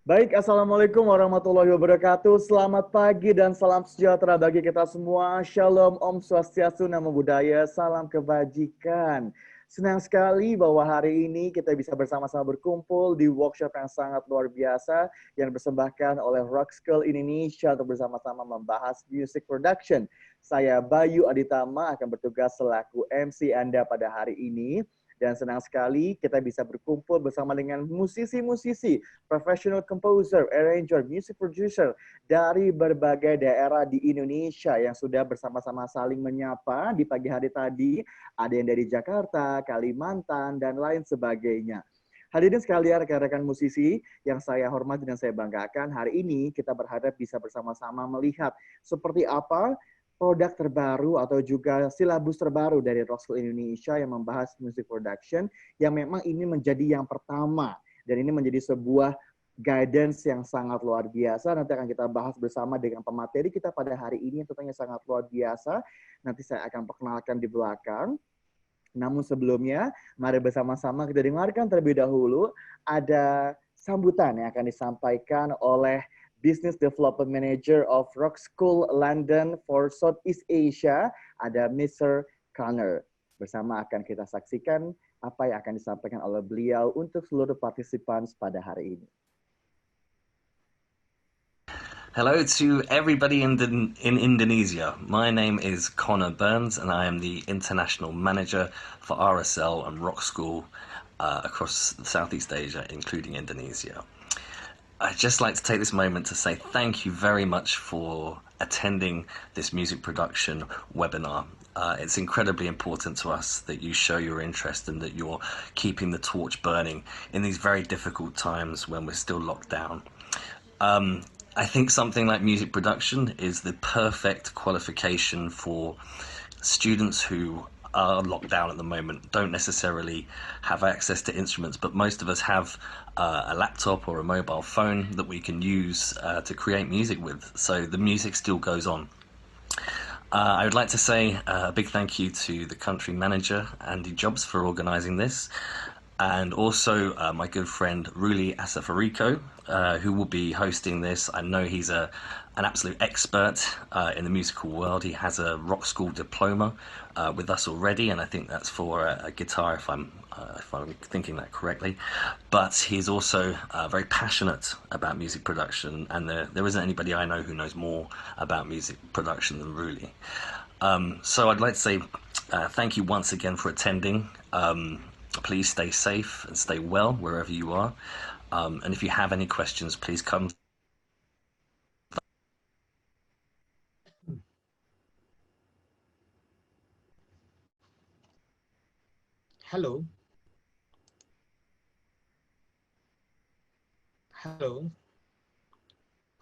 Baik, Assalamualaikum warahmatullahi wabarakatuh. Selamat pagi dan salam sejahtera bagi kita semua. Shalom, Om Swastiastu, Namo Buddhaya, salam kebajikan. Senang sekali bahwa hari ini kita bisa bersama-sama berkumpul di workshop yang sangat luar biasa yang dipersembahkan oleh Rock School Indonesia untuk bersama-sama membahas music production. Saya Bayu Aditama akan bertugas selaku MC Anda pada hari ini. Dan senang sekali kita bisa berkumpul bersama dengan musisi-musisi, professional composer, arranger, music producer dari berbagai daerah di Indonesia yang sudah bersama-sama saling menyapa di pagi hari tadi. Ada yang dari Jakarta, Kalimantan, dan lain sebagainya. Hadirin sekalian, rekan-rekan musisi yang saya hormati dan saya banggakan, hari ini kita berharap bisa bersama-sama melihat seperti apa produk terbaru atau juga silabus terbaru dari Rock School Indonesia yang membahas music production, yang memang ini menjadi yang pertama. Dan ini menjadi sebuah guidance yang sangat luar biasa. Nanti akan kita bahas bersama dengan pemateri kita pada hari ini yang tentunya sangat luar biasa. Nanti saya akan perkenalkan di belakang. Namun sebelumnya, mari bersama-sama kita dengarkan terlebih dahulu ada sambutan yang akan disampaikan oleh Business Development Manager of Rock School London for Southeast Asia, ada Mr. Connor. Bersama akan kita saksikan apa yang akan disampaikan oleh beliau untuk seluruh partisipan pada hari ini. Hello to everybody in Indonesia. My name is Connor Burns and I am the International Manager for RSL and Rock School across Southeast Asia, including Indonesia. I'd just like to take this moment to say thank you very much for attending this music production webinar. It's incredibly important to us that you show your interest and that you're keeping the torch burning in these very difficult times when we're still locked down. I think something like music production is the perfect qualification for students who are locked down at the moment, don't necessarily have access to instruments, but most of us have a laptop or a mobile phone that we can use to create music with, so the music still goes on. I would like to say a big thank you to the country manager, Andy Jobs, for organising this, and also my good friend Ruli Asafariko, who will be hosting this. I know he's an absolute expert in the musical world. He has a rock school diploma with us already, and I think that's for a guitar, if I'm thinking that correctly. But he's also very passionate about music production, and there isn't anybody I know who knows more about music production than Ruli. So I'd like to say thank you once again for attending. Please stay safe and stay well wherever you are. And if you have any questions, please come. Halo. Halo.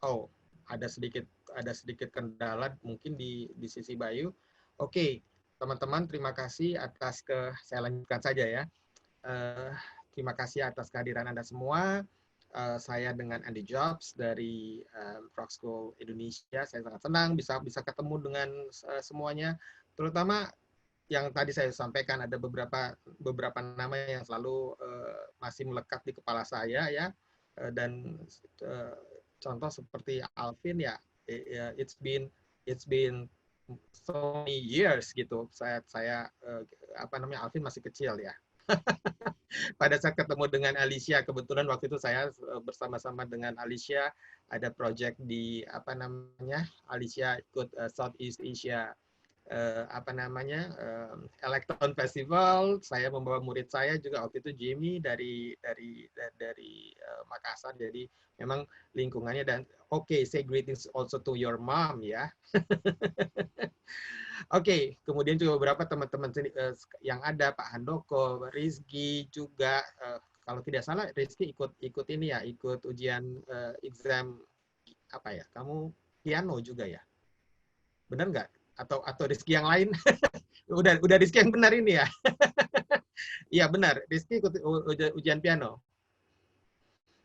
Oh, ada sedikit kendala mungkin di sisi Bayu. Oke, teman-teman, terima kasih atas saya lanjutkan saja ya. Terima kasih atas kehadiran Anda semua. Saya dengan Andy Jobs dari Rock School Indonesia. Saya sangat senang bisa ketemu dengan semuanya, terutama yang tadi saya sampaikan ada beberapa nama yang selalu masih melekat di kepala saya ya, dan contoh seperti Alvin ya, it's been so many years gitu. Saya Alvin masih kecil ya. Pada saat ketemu dengan Alicia, kebetulan waktu itu saya bersama-sama dengan Alicia ada project di Alicia ikut Southeast Asia Electron Festival. Saya membawa murid saya juga waktu itu, Jamie dari Makassar. Jadi memang lingkungannya, dan say greetings also to your mom ya. Kemudian juga beberapa teman-teman yang ada, Pak Handoko, Rizky juga, kalau tidak salah Rizky ikut ini ya, ikut ujian exam kamu piano juga ya, benar nggak? Atau Rizky yang lain? udah Rizky yang benar ini ya. Iya benar, Rizky ikut ujian piano.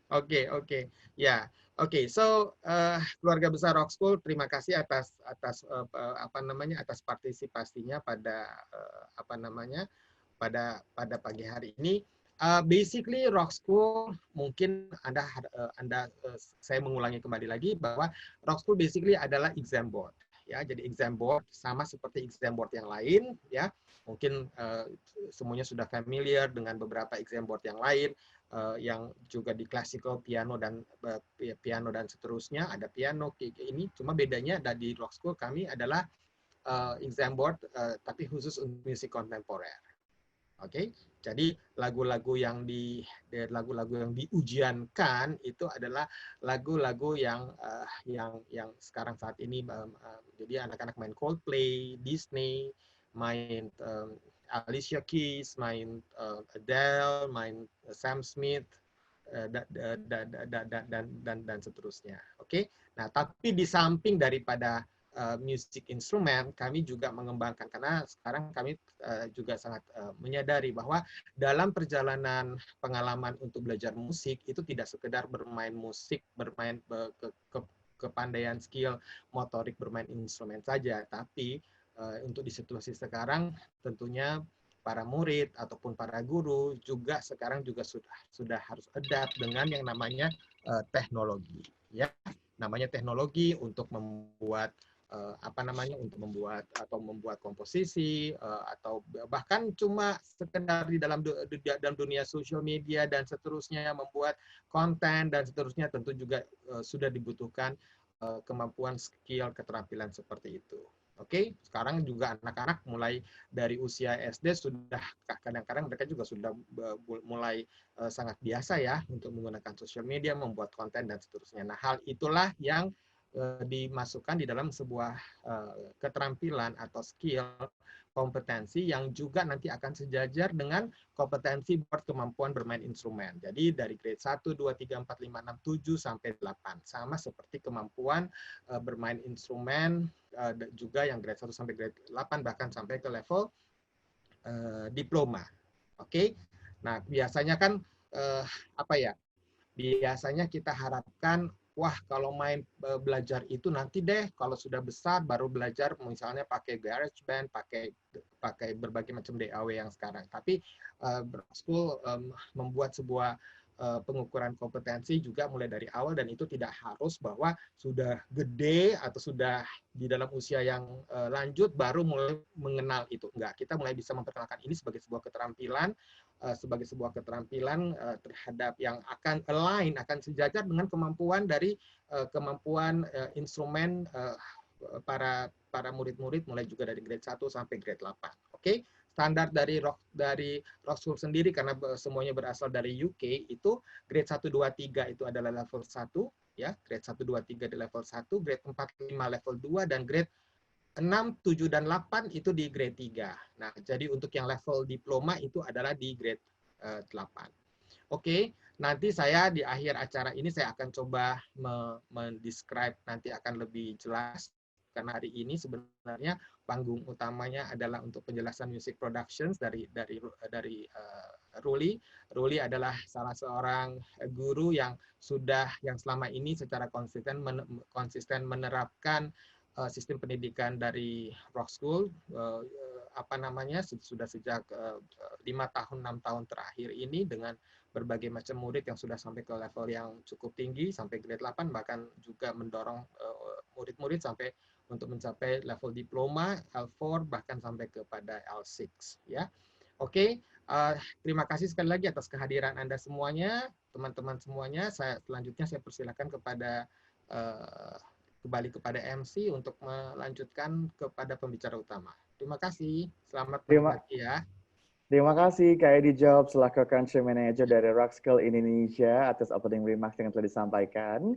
Oke. Ya. So keluarga besar Rock School, terima kasih atas partisipasinya pada pada pagi hari ini. Basically Rock School mungkin saya mengulangi kembali lagi bahwa Rock School basically adalah exam board ya. Jadi exam board sama seperti exam board yang lain ya. Mungkin semuanya sudah familiar dengan beberapa exam board yang lain yang juga di classical piano dan seterusnya. Ada piano ini, cuma bedanya di Rock School kami adalah exam board tapi khusus untuk musik kontemporer. Oke, jadi lagu-lagu yang diujiankan itu adalah lagu-lagu yang sekarang saat ini jadi anak-anak main Coldplay, Disney, main Alicia Keys, main Adele, main Sam Smith dan seterusnya. Oke, nah tapi di samping daripada musik instrumen, kami juga mengembangkan karena sekarang kami juga sangat menyadari bahwa dalam perjalanan pengalaman untuk belajar musik itu tidak sekedar bermain musik, bermain kepandaian skill motorik bermain instrumen saja, tapi untuk di situasi sekarang tentunya para murid ataupun para guru juga sekarang juga sudah harus adapt dengan yang namanya teknologi, ya, namanya teknologi untuk membuat membuat komposisi atau bahkan cuma sekedar di dalam dunia sosial media dan seterusnya membuat konten dan seterusnya tentu juga sudah dibutuhkan kemampuan skill keterampilan seperti itu. Oke, sekarang juga anak-anak mulai dari usia SD sudah kadang-kadang mereka juga sudah mulai sangat biasa ya untuk menggunakan sosial media, membuat konten dan seterusnya. Nah, hal itulah yang dimasukkan di dalam sebuah keterampilan atau skill kompetensi yang juga nanti akan sejajar dengan kompetensi kemampuan bermain instrumen. Jadi dari grade 1, 2, 3, 4, 5, 6, 7 sampai 8. Sama seperti kemampuan bermain instrumen juga yang grade 1 sampai grade 8 bahkan sampai ke level diploma. Oke. Nah, biasanya kan biasanya kita harapkan wah kalau belajar itu nanti deh kalau sudah besar baru belajar misalnya pakai GarageBand, pakai berbagai macam DAW yang sekarang. Tapi Rock School membuat sebuah pengukuran kompetensi juga mulai dari awal dan itu tidak harus bahwa sudah gede atau sudah di dalam usia yang lanjut baru mulai mengenal itu. Enggak, kita mulai bisa memperkenalkan ini sebagai sebuah keterampilan terhadap yang akan align, akan sejajar dengan kemampuan dari kemampuan instrumen para murid-murid mulai juga dari grade 1 sampai grade 8. Oke. Standar dari Rock School sendiri karena semuanya berasal dari UK itu grade 1 2 3 itu adalah level 1 ya, grade 1 2 3 di level 1, grade 4 5 level 2 dan grade 6, 7 dan 8 itu di grade 3. Nah, jadi untuk yang level diploma itu adalah di grade 8. Oke, nanti saya di akhir acara ini saya akan coba mendescribe nanti akan lebih jelas karena hari ini sebenarnya panggung utamanya adalah untuk penjelasan music productions dari Ruli. Ruli adalah salah seorang guru yang selama ini secara konsisten menerapkan sistem pendidikan dari Rock School sudah sejak 5 tahun 6 tahun terakhir ini dengan berbagai macam murid yang sudah sampai ke level yang cukup tinggi sampai grade 8 bahkan juga mendorong murid-murid sampai untuk mencapai level diploma L4 bahkan sampai kepada L6 ya. Oke, terima kasih sekali lagi atas kehadiran Anda semuanya, teman-teman semuanya. Selanjutnya saya persilakan kembali kepada MC untuk melanjutkan kepada pembicara utama. Terima kasih. Selamat menikmati ya. Terima kasih Kak Edi Job selaku Country Manager dari Rock School Indonesia atas opening remarks yang telah disampaikan.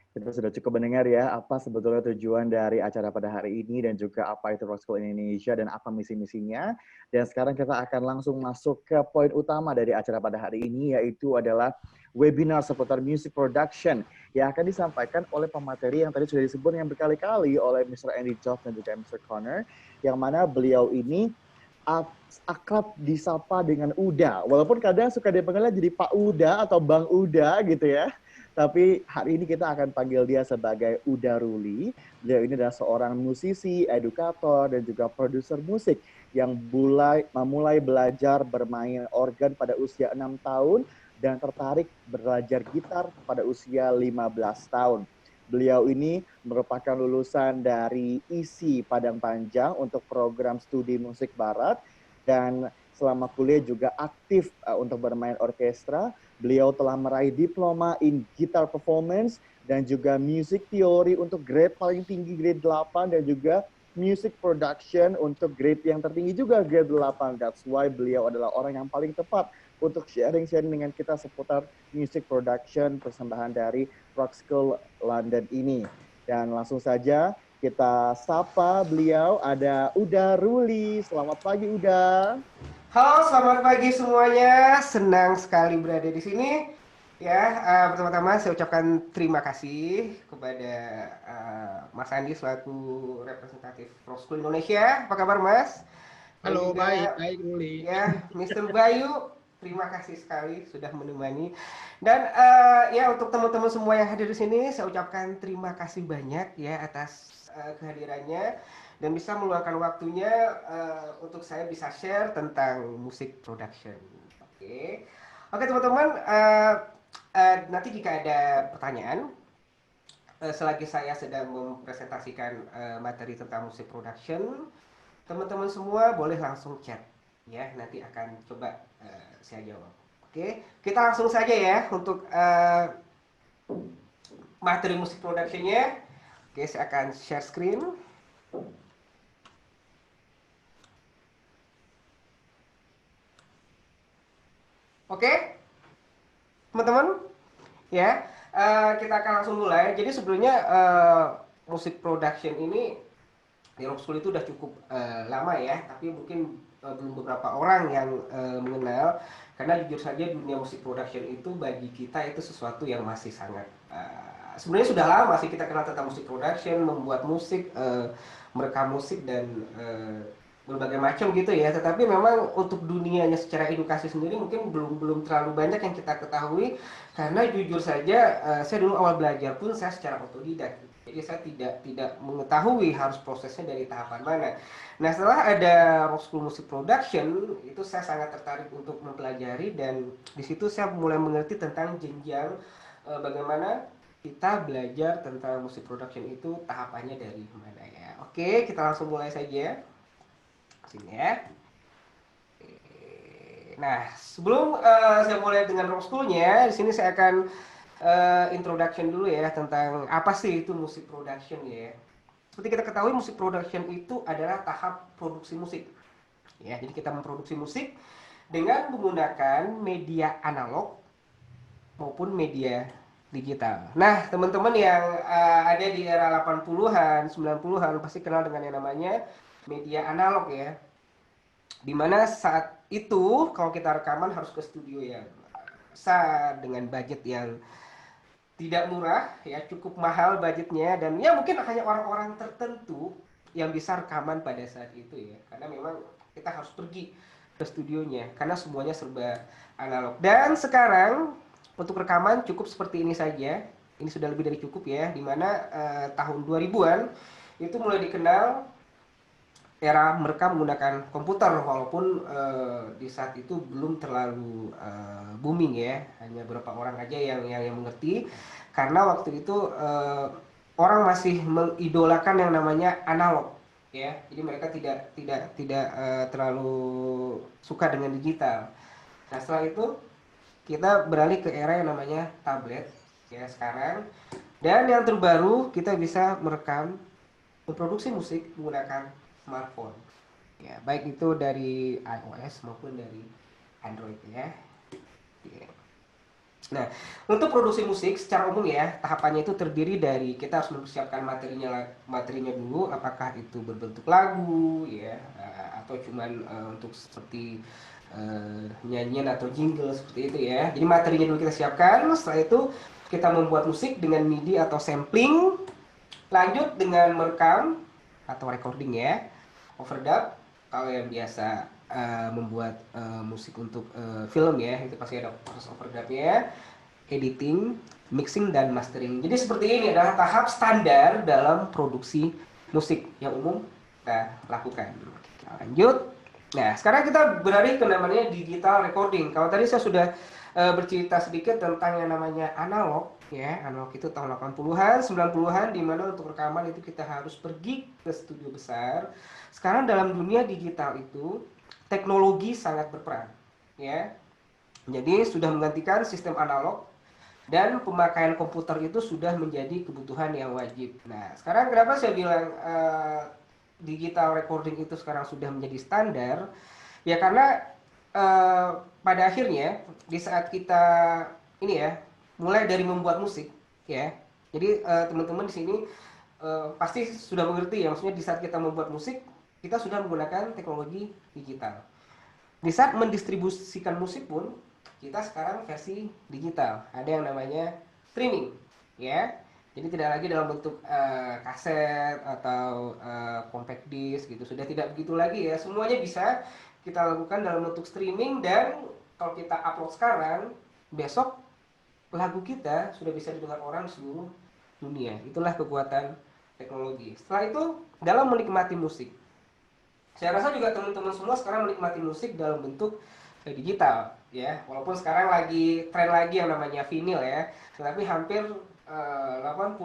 Kita sudah cukup mendengar ya apa sebetulnya tujuan dari acara pada hari ini dan juga apa itu Rock School Indonesia dan apa misi-misinya. Dan sekarang kita akan langsung masuk ke poin utama dari acara pada hari ini yaitu adalah webinar seputar music production yang akan disampaikan oleh pemateri yang tadi sudah disebut yang berkali-kali oleh Mr. Andy Job dan juga Mr. Connor yang mana beliau ini akrab disapa dengan Uda. Walaupun kadang suka dipanggilnya jadi Pak Uda atau Bang Uda gitu ya. Tapi hari ini kita akan panggil dia sebagai Uda Ruli. Beliau ini adalah seorang musisi, edukator, dan juga produser musik yang memulai belajar bermain organ pada usia 6 tahun dan tertarik belajar gitar pada usia 15 tahun. Beliau ini merupakan lulusan dari ISI Padang Panjang untuk program studi musik barat dan selama kuliah juga aktif untuk bermain orkestra. Beliau telah meraih diploma in guitar performance dan juga music theory untuk grade paling tinggi grade 8 dan juga music production untuk grade yang tertinggi juga grade 8. That's why beliau adalah orang yang paling tepat untuk sharing-sharing dengan kita seputar music production persembahan dari Rock School London ini. Dan langsung saja kita sapa beliau, ada Uda Ruli. Selamat pagi Uda. Halo, selamat pagi semuanya. Senang sekali berada di sini. Ya, pertama-tama saya ucapkan terima kasih kepada Mas Andi selaku representatif Rock School Indonesia. Apa kabar, Mas? Halo, juga, baik Ruli. Ya, Mr. Bayu, terima kasih sekali sudah menemani. Dan ya untuk teman-teman semua yang hadir di sini, saya ucapkan terima kasih banyak ya atas kehadirannya dan bisa meluangkan waktunya untuk saya bisa share tentang musik production. Oke teman-teman, nanti jika ada pertanyaan selagi saya sedang mempresentasikan materi tentang musik production, teman-teman semua boleh langsung chat ya, nanti akan coba saya jawab. Oke, kita langsung saja ya untuk materi musik productionnya. Oke, saya akan share screen. Oke, teman-teman, ya kita akan langsung mulai. Jadi sebenarnya musik production ini di Rock School itu udah cukup lama ya, tapi mungkin belum beberapa orang yang mengenal, karena jujur saja dunia musik production itu bagi kita itu sesuatu yang masih sangat sebenarnya sudah lama sih kita kenal tentang musik production, membuat musik, merekam musik dan berbagai macam gitu ya. Tetapi memang untuk dunianya secara edukasi sendiri mungkin belum terlalu banyak yang kita ketahui, karena jujur saja saya dulu awal belajar pun saya secara otodidak. Jadi saya tidak mengetahui harus prosesnya dari tahapan mana. Nah setelah ada Rock School Music Production, itu saya sangat tertarik untuk mempelajari dan di situ saya mulai mengerti tentang jenjang bagaimana kita belajar tentang musik production itu tahapannya dari mana ya. Oke, kita langsung mulai saja. Sini ya. Nah sebelum saya mulai dengan Rock School-nya, di sini saya akan introduction dulu ya tentang apa sih itu musik production ya. Seperti kita ketahui musik production itu adalah tahap produksi musik. Ya, jadi kita memproduksi musik dengan menggunakan media analog maupun media digital. Nah, teman-teman yang ada di era 80-an, 90-an pasti kenal dengan yang namanya media analog ya. Dimana saat itu kalau kita rekaman harus ke studio yang besar dengan budget yang tidak murah ya, cukup mahal budgetnya, dan ya mungkin hanya orang-orang tertentu yang bisa rekaman pada saat itu ya, karena memang kita harus pergi ke studionya karena semuanya serba analog. Dan sekarang untuk rekaman cukup seperti ini saja, ini sudah lebih dari cukup ya, dimana tahun 2000-an itu mulai dikenal era merekam menggunakan komputer, walaupun di saat itu belum terlalu booming ya, hanya beberapa orang aja yang mengerti, karena waktu itu orang masih mengidolakan yang namanya analog ya, jadi mereka tidak terlalu suka dengan digital. Nah setelah itu kita beralih ke era yang namanya tablet ya sekarang, dan yang terbaru kita bisa merekam, memproduksi musik menggunakan smartphone ya, baik itu dari iOS maupun dari Android ya. Nah untuk produksi musik secara umum ya, tahapannya itu terdiri dari kita harus mempersiapkan materinya dulu, apakah itu berbentuk lagu ya, atau cuman untuk seperti nyanyian atau jingle seperti itu ya. Jadi materinya dulu kita siapkan, setelah itu kita membuat musik dengan MIDI atau sampling, lanjut dengan merekam atau recording ya, overdub kalau yang biasa membuat musik untuk film ya, itu pasti ada proses overdubnya, editing, mixing, dan mastering. Jadi seperti ini adalah tahap standar dalam produksi musik yang umum kita lakukan. Kita lanjut. Nah, sekarang kita beralih ke namanya digital recording. Kalau tadi saya sudah bercerita sedikit tentang yang namanya analog, ya. Analog itu tahun 80-an, 90-an, di mana untuk rekaman itu kita harus pergi ke studio besar. Sekarang dalam dunia digital itu teknologi sangat berperan, ya. Jadi sudah menggantikan sistem analog dan pemakaian komputer itu sudah menjadi kebutuhan yang wajib. Nah, sekarang kenapa saya bilang digital recording itu sekarang sudah menjadi standar? Ya karena pada akhirnya di saat kita ini ya mulai dari membuat musik, ya. Jadi teman-teman di sini pasti sudah mengerti ya, maksudnya di saat kita membuat musik kita sudah menggunakan teknologi digital. Di saat mendistribusikan musik pun kita sekarang versi digital, ada yang namanya streaming, ya. Jadi tidak lagi dalam bentuk kaset atau compact disc gitu, sudah tidak begitu lagi ya. Semuanya bisa kita lakukan dalam bentuk streaming, dan kalau kita upload sekarang, besok lagu kita sudah bisa didengar orang di seluruh dunia. Itulah kekuatan teknologi. Setelah itu, dalam menikmati musik, saya rasa juga teman-teman semua sekarang menikmati musik dalam bentuk digital, ya. Walaupun sekarang lagi tren lagi yang namanya vinyl ya, tetapi hampir 80%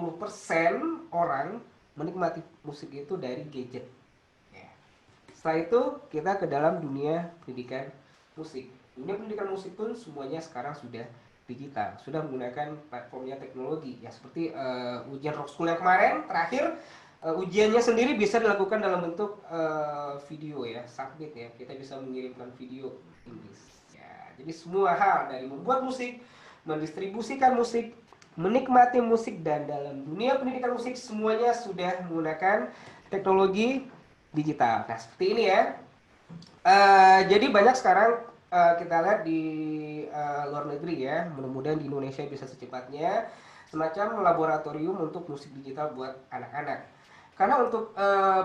orang menikmati musik itu dari gadget. Ya. Setelah itu kita ke dalam dunia pendidikan musik. Dunia pendidikan musik pun semuanya sekarang sudah digital, sudah menggunakan platformnya teknologi. Ya seperti ujian Rock School yang kemarin terakhir, ujiannya sendiri bisa dilakukan dalam bentuk video ya, submit ya. Kita bisa mengirimkan video Inggris. Ya, jadi semua hal dari membuat musik, mendistribusikan musik, menikmati musik, dan dalam dunia pendidikan musik semuanya sudah menggunakan teknologi digital. Nah seperti ini ya. Jadi banyak sekarang kita lihat di luar negeri ya, mudah-mudahan di Indonesia bisa secepatnya, semacam laboratorium untuk musik digital buat anak-anak. Karena untuk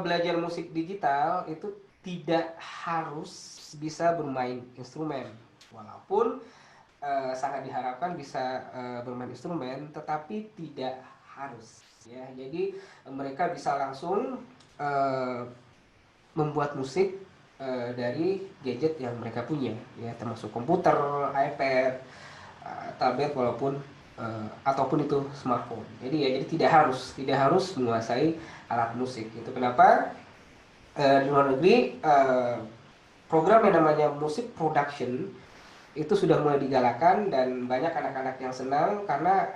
belajar musik digital itu tidak harus bisa bermain instrumen, walaupun sangat diharapkan bisa bermain instrumen, tetapi tidak harus ya. Jadi mereka bisa langsung membuat musik dari gadget yang mereka punya ya, termasuk komputer, iPad, tablet, ataupun itu smartphone. Jadi tidak harus menguasai alat musik. Itu kenapa di luar negeri program yang namanya musik production itu sudah mulai digalakan, dan banyak anak-anak yang senang karena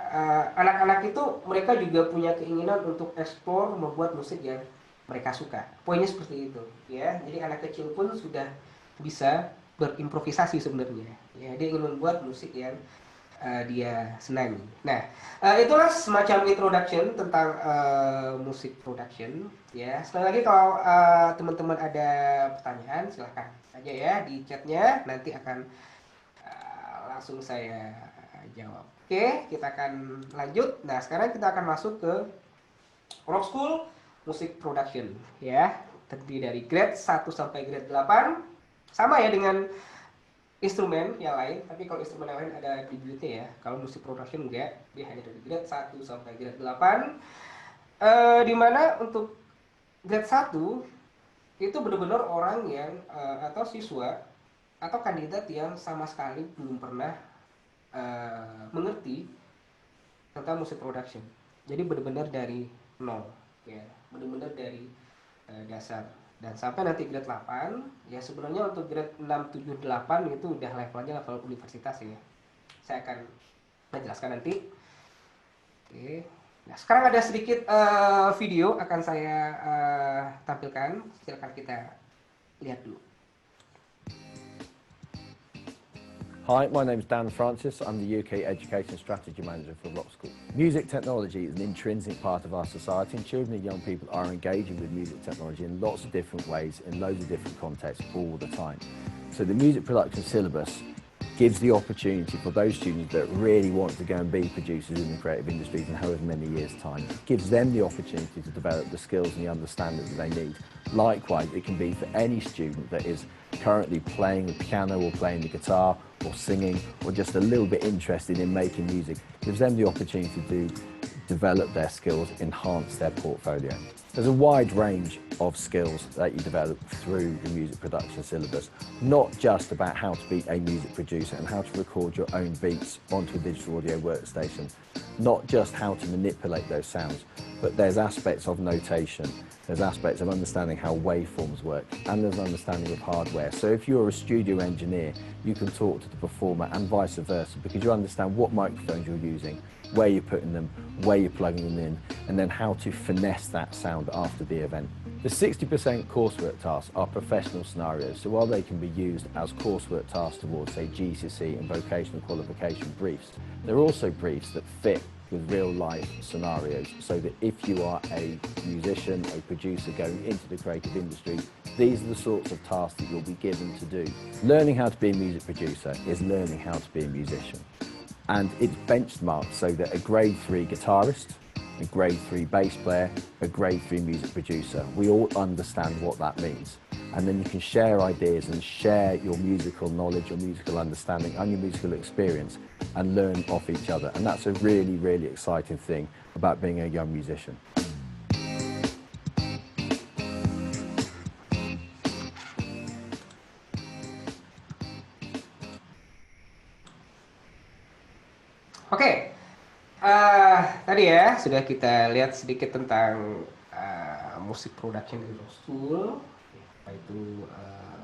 anak-anak itu mereka juga punya keinginan untuk eksplor membuat musik yang mereka suka. Poinnya seperti itu ya. Jadi anak kecil pun sudah bisa berimprovisasi sebenarnya ya, dia ingin membuat musik yang dia senangi. Nah, itulah semacam introduction tentang musik production ya. Sekali lagi kalau teman-teman ada pertanyaan silahkan saja ya di chatnya, nanti akan langsung saya jawab. Oke, kita akan lanjut. Nah, sekarang kita akan masuk ke Rock School Music Production ya. Terdiri dari grade 1 sampai grade 8. Sama ya dengan instrumen yang lain, tapi kalau instrumen yang lain ada tribute-nya ya. Kalau musik production enggak, dia hanya dari grade 1 sampai grade 8. Di mana untuk grade 1 itu benar-benar orang yang atau siswa atau kandidat yang sama sekali belum pernah mengerti tentang musik production. Jadi benar-benar dari nol ya, benar-benar dari dasar. Dan sampai nanti grade 8 ya, sebenarnya untuk grade 6, 7, 8 itu udah levelnya level universitas ya. Saya akan menjelaskan nanti. Oke. Nah, sekarang ada sedikit video akan saya tampilkan. Silakan kita lihat dulu. Hi, my name is Dan Francis. I'm the UK Education Strategy Manager for Rock School. Music technology is an intrinsic part of our society, and children and young people are engaging with music technology in lots of different ways, in loads of different contexts, all the time. So the music production syllabus gives the opportunity for those students that really want to go and be producers in the creative industries in however many years' time. It gives them the opportunity to develop the skills and the understanding that they need. Likewise, it can be for any student that is currently playing the piano or playing the guitar or singing or just a little bit interested in making music. It gives them the opportunity to develop their skills, enhance their portfolio. There's a wide range of skills that you develop through the music production syllabus, not just about how to be a music producer and how to record your own beats onto a digital audio workstation, not just how to manipulate those sounds, but there's aspects of notation, there's aspects of understanding how waveforms work, and there's an understanding of hardware. So if you're a studio engineer, you can talk to the performer and vice versa, because you understand what microphones you're using, where you're putting them, where you're plugging them in, and then how to finesse that sound after the event. The 60% coursework tasks are professional scenarios, so while they can be used as coursework tasks towards, say, GCSE and vocational qualification briefs, they're also briefs that fit with real-life scenarios, so that if you are a musician, a producer going into the creative industry, these are the sorts of tasks that you'll be given to do. Learning how to be a music producer is learning how to be a musician. And it's benchmarked so that a grade 3 guitarist, a grade 3 bass player, a grade 3 music producer, we all understand what that means. And then you can share ideas and share your musical knowledge, your musical understanding and your musical experience and learn off each other. And that's a really, really exciting thing about being a young musician. Oke, tadi ya sudah kita lihat sedikit tentang musik production di Rock School, apa itu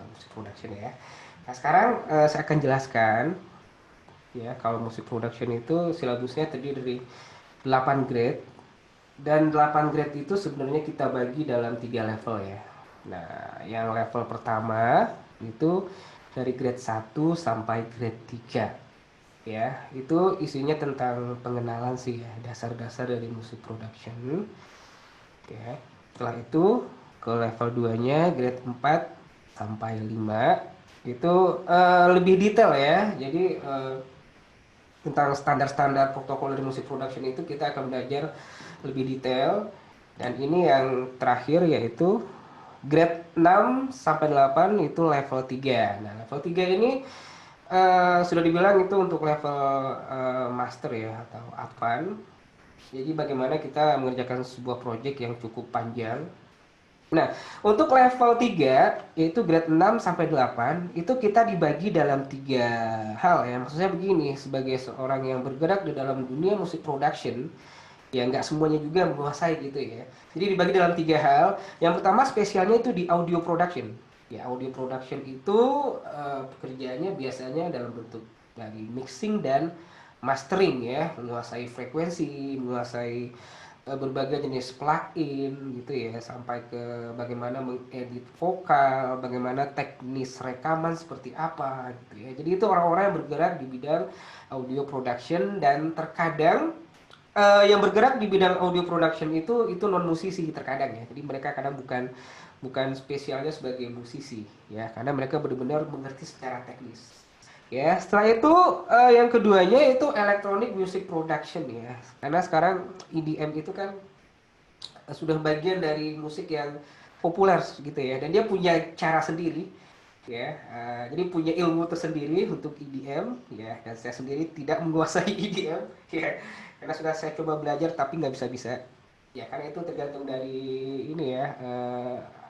musik production ya. Nah sekarang saya akan jelaskan ya kalau musik production itu silabusnya terdiri dari 8 grade dan 8 grade itu sebenarnya kita bagi dalam 3 level ya. Nah yang level pertama itu dari grade 1 sampai grade 3. Ya, itu isinya tentang pengenalan sih ya, dasar-dasar dari musik production. Ya, setelah itu ke level 2-nya grade 4 sampai 5 itu lebih detail ya. Jadi tentang standar-standar protokol dari musik production itu kita akan belajar lebih detail. Dan ini yang terakhir yaitu grade 6 sampai 8 itu level 3. Nah, level 3 ini sudah dibilang itu untuk level master ya atau advance. Jadi bagaimana kita mengerjakan sebuah project yang cukup panjang. Nah, untuk level 3 yaitu grade 6 sampai 8 itu kita dibagi dalam 3 hal ya. Maksudnya begini, sebagai seorang yang bergerak di dalam dunia musik production ya nggak semuanya juga menguasai gitu ya. Jadi dibagi dalam 3 hal. Yang pertama spesialnya itu di audio production. Ya, audio production itu pekerjaannya biasanya dalam bentuk dari mixing dan mastering ya, menguasai frekuensi, menguasai berbagai jenis plugin gitu ya, sampai ke bagaimana mengedit vokal, bagaimana teknis rekaman seperti apa gitu ya. Jadi itu orang-orang yang bergerak di bidang audio production dan terkadang yang bergerak di bidang audio production itu non musisi terkadang ya. Jadi mereka kadang bukan spesialnya sebagai musisi ya, karena mereka benar-benar mengerti secara teknis ya. Setelah itu yang keduanya itu electronic music production ya, karena sekarang EDM itu kan sudah bagian dari musik yang populer gitu ya, dan dia punya cara sendiri ya. Jadi punya ilmu tersendiri untuk EDM ya, dan saya sendiri tidak menguasai EDM ya, karena sudah saya coba belajar tapi nggak bisa ya, karena itu tergantung dari ini ya,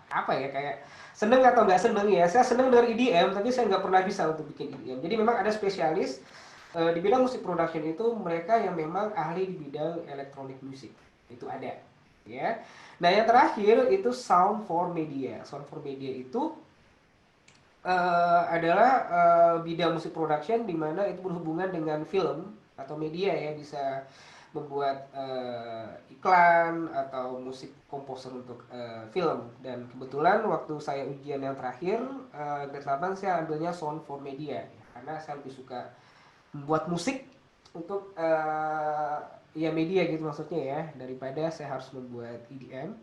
apa ya, kayak seneng atau nggak seneng ya. Saya seneng dari EDM tapi saya nggak pernah bisa untuk bikin EDM. Jadi memang ada spesialis di bidang musik production itu, mereka yang memang ahli di bidang electronic music itu ada ya. Nah yang terakhir itu sound for media. Sound for media itu adalah bidang musik production di mana itu berhubungan dengan film atau media ya, bisa membuat iklan atau musik komposer untuk film. Dan kebetulan waktu saya ujian yang terakhir grade 8 saya ambilnya sound for media ya, karena saya lebih suka membuat musik untuk ya media gitu maksudnya ya, daripada saya harus membuat EDM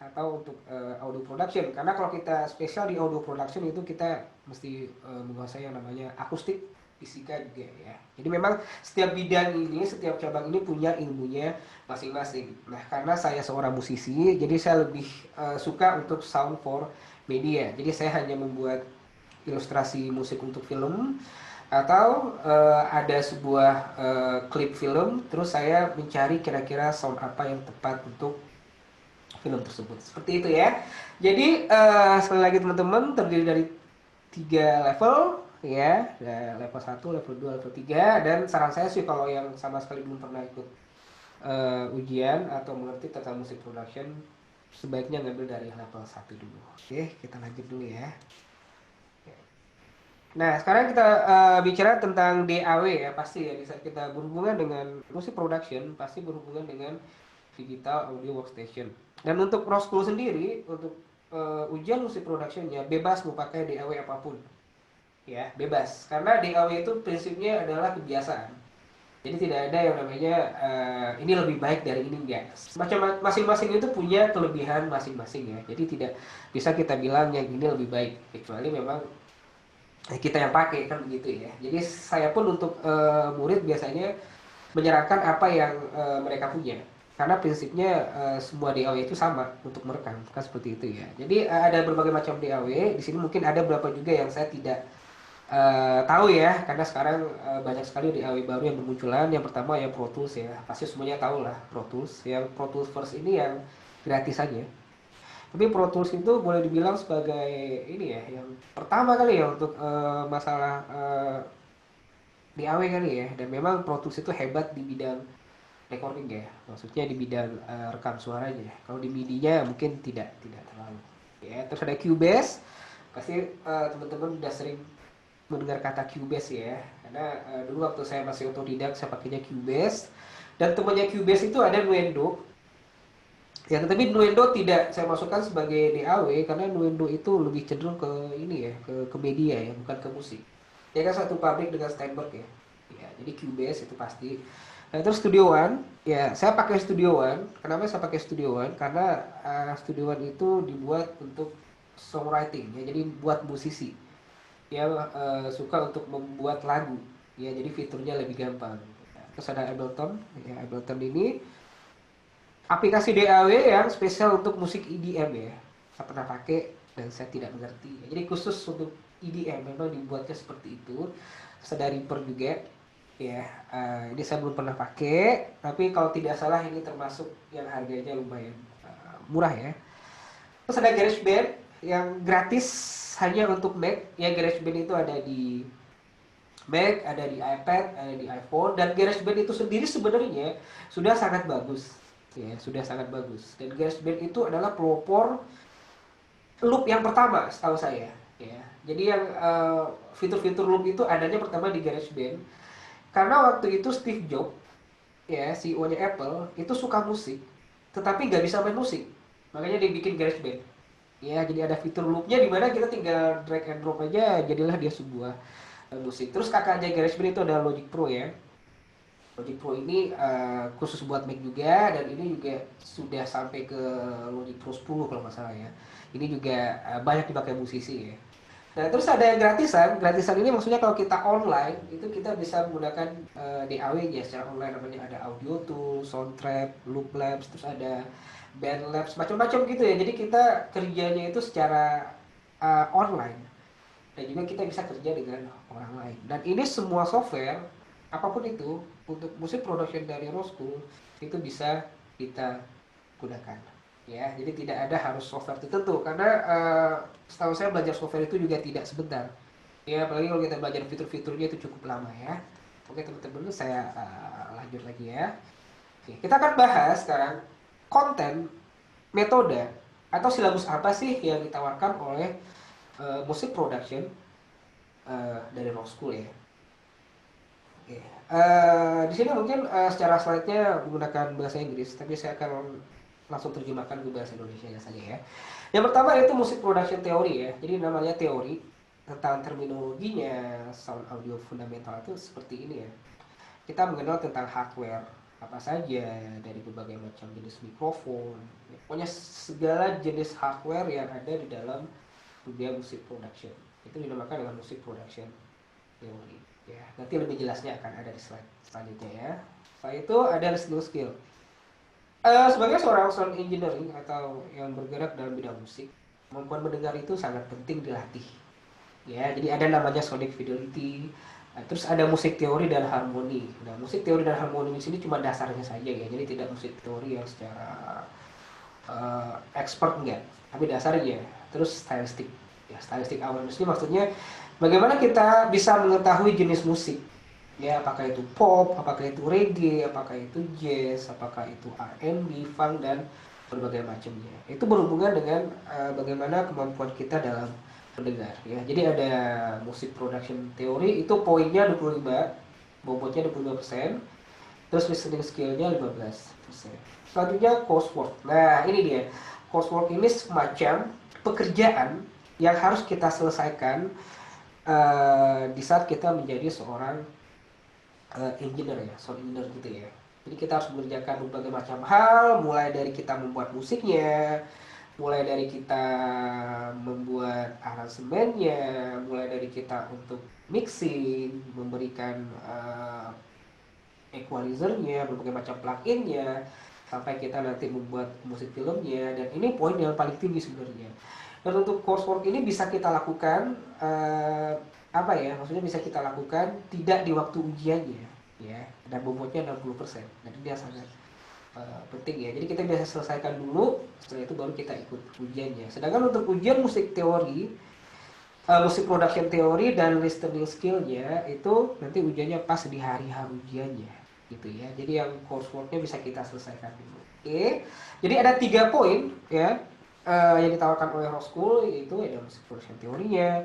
atau untuk audio production. Karena kalau kita spesial di audio production itu kita mesti menguasai yang namanya akustik, fisika juga ya. Jadi memang setiap bidang ini, setiap cabang ini punya ilmunya masing-masing. Nah, karena saya seorang musisi, jadi saya lebih suka untuk sound for media. Jadi saya hanya membuat ilustrasi musik untuk film atau ada sebuah klip film, terus saya mencari kira-kira sound apa yang tepat untuk film tersebut. Seperti itu ya. Jadi sekali lagi teman-teman, terdiri dari 3 level ya, level 1, level 2, level 3. Dan saran saya sih kalau yang sama sekali belum pernah ikut ujian atau mengerti tentang musik production, sebaiknya ngambil dari level 1 dulu. Oke, kita lanjut dulu ya. Nah, sekarang kita bicara tentang DAW ya, pasti ya bisa kita berhubungan dengan musik production, pasti berhubungan dengan digital audio workstation. Dan untuk Rock School sendiri, untuk ujian musik productionnya bebas mau pakai DAW apapun, ya bebas. Karena DAW itu prinsipnya adalah kebiasaan. Jadi tidak ada yang namanya ini lebih baik dari ini, enggak. Masing-masing itu punya kelebihan masing-masing ya. Jadi tidak bisa kita bilang yang ini lebih baik, kecuali memang kita yang pakai kan begitu ya. Jadi saya pun untuk murid biasanya menyerahkan apa yang mereka punya, karena prinsipnya semua DAW itu sama untuk merekam kan seperti itu ya. Jadi ada berbagai macam DAW di sini, mungkin ada beberapa juga yang saya tidak tahu ya, karena sekarang banyak sekali DAW baru yang bermunculan. Yang pertama yang Pro Tools ya, pasti semuanya tahu lah Pro Tools. Yang Pro Tools First ini yang gratis saja. Tapi Pro Tools itu boleh dibilang sebagai ini ya, yang pertama kali ya untuk masalah DAW kali ya. Dan memang Pro Tools itu hebat di bidang recording ya, maksudnya di bidang rekam suaranya. Kalau di MIDI-nya mungkin tidak terlalu. Ya, terus ada Cubase, pasti teman-teman udah sering mendengar kata Cubase ya, karena dulu waktu saya masih otodidak saya pakainya Cubase, dan temannya Cubase itu ada Nuendo. Ya, tetapi Nuendo tidak saya masukkan sebagai DAW karena Nuendo itu lebih cenderung ke ini ya, ke media ya, bukan ke musik. Ya kan satu pabrik dengan Steinberg ya. Ya, jadi Cubase itu pasti. Nah, terus Studio One, ya saya pakai Studio One. Kenapa saya pakai Studio One? Karena Studio One itu dibuat untuk songwriting ya, jadi buat musisi yang suka untuk membuat lagu. Ya, jadi fiturnya lebih gampang. Terus ada Ableton, ya Ableton ini aplikasi DAW yang spesial untuk musik EDM ya. Saya pernah pakai dan saya tidak mengerti. Jadi khusus untuk EDM memang dibuatnya seperti itu. Terus ada Reaper juga. Ya, ini saya belum pernah pakai, tapi kalau tidak salah ini termasuk yang harganya lumayan murah ya. Terus ada GarageBand yang gratis hanya untuk Mac. Ya, GarageBand itu ada di Mac, ada di iPad, ada di iPhone, dan GarageBand itu sendiri sebenarnya sudah sangat bagus. Ya, sudah sangat bagus. Dan GarageBand itu adalah pelopor loop yang pertama setahu saya ya. Jadi yang fitur-fitur loop itu adanya pertama di GarageBand. Karena waktu itu Steve Jobs ya, CEO-nya Apple itu suka musik tetapi nggak bisa main musik. Makanya dia bikin GarageBand. Ya, jadi ada fitur loop-nya di mana kita tinggal drag and drop aja jadilah dia sebuah musik. Terus kakaknya GarageBand itu ada Logic Pro ya. Logic Pro ini khusus buat Mac juga, dan ini juga sudah sampai ke Logic Pro 10 kalau nggak salah ya. Ini juga banyak dipakai musisi ya. Nah, terus ada yang gratisan. Gratisan ini maksudnya kalau kita online itu kita bisa menggunakan DAW ya secara online, namanya ada Audio Tools, Soundtrap, Loop Labs, terus ada Band Labs, macam-macam gitu ya. Jadi kita kerjanya itu secara online, dan juga kita bisa kerja dengan orang lain. Dan ini semua software apapun itu untuk musik production dari Rock School itu bisa kita gunakan ya. Jadi tidak ada harus software tertentu, karena setahu saya belajar software itu juga tidak sebentar ya, apalagi kalau kita belajar fitur-fiturnya itu cukup lama ya. Oke teman-teman, saya lanjut lagi ya. Oke, kita akan bahas sekarang konten, metode atau silabus apa sih yang ditawarkan oleh musik production dari Rock School ya. Oke. Di sini mungkin secara slide-nya menggunakan bahasa Inggris, tapi saya akan langsung terjemahkan ke bahasa Indonesia saja ya. Yang pertama itu musik production theory ya. Jadi namanya teori, tentang terminologinya sound audio fundamental itu seperti ini ya. Kita mengenal tentang hardware apa saja dari berbagai macam jenis mikrofon, pokoknya segala jenis hardware yang ada di dalam dunia musik production. Itu dinamakan dengan musik production theory. Ya, nanti lebih jelasnya akan ada di slide selanjutnya ya. Setelah itu ada listening skill. Sebagai seorang sound engineering atau yang bergerak dalam bidang musik, kemampuan mendengar itu sangat penting dilatih. Ya, jadi ada namanya sonic fidelity, Nah, terus ada musik teori dan harmoni. Nah, musik teori dan harmoni di sini cuma dasarnya saja ya. Jadi tidak musik teori yang secara expert enggak, tapi dasarnya. Terus stylistic. Ya, stylistic awareness ini maksudnya bagaimana kita bisa mengetahui jenis musik. Ya, apakah itu pop, apakah itu reggae, apakah itu jazz, apakah itu R&B, funk dan berbagai macamnya. Itu berhubungan dengan bagaimana kemampuan kita dalam mendengar ya. Jadi ada musik production teori itu poinnya 25, bobotnya 25%, terus listening skill-nya 15%. Selanjutnya coursework. Nah, ini dia. Coursework ini semacam pekerjaan yang harus kita selesaikan di saat kita menjadi seorang engineer ya, sound engineer gitu ya. Jadi kita harus mengerjakan berbagai macam hal, mulai dari kita membuat musiknya, mulai dari kita membuat aransemennya, mulai dari kita untuk mixing, memberikan equalizernya, berbagai macam pluginnya, sampai kita nanti membuat musik filmnya. Dan ini poin yang paling tinggi sebenarnya. Dan untuk coursework ini bisa kita lakukan maksudnya bisa kita lakukan tidak di waktu ujiannya ya, dan bobotnya 60%. Jadi dia sangat penting ya. Jadi kita biasa selesaikan dulu, setelah itu baru kita ikut ujiannya. Sedangkan untuk ujian musik teori, musik production teori dan listening skillnya itu nanti ujiannya pas di hari H ujiannya gitu ya. Jadi yang courseworknya bisa kita selesaikan dulu. Oke. Jadi ada 3 poin ya yang ditawarkan oleh Rock School, yaitu ada musik production teorinya,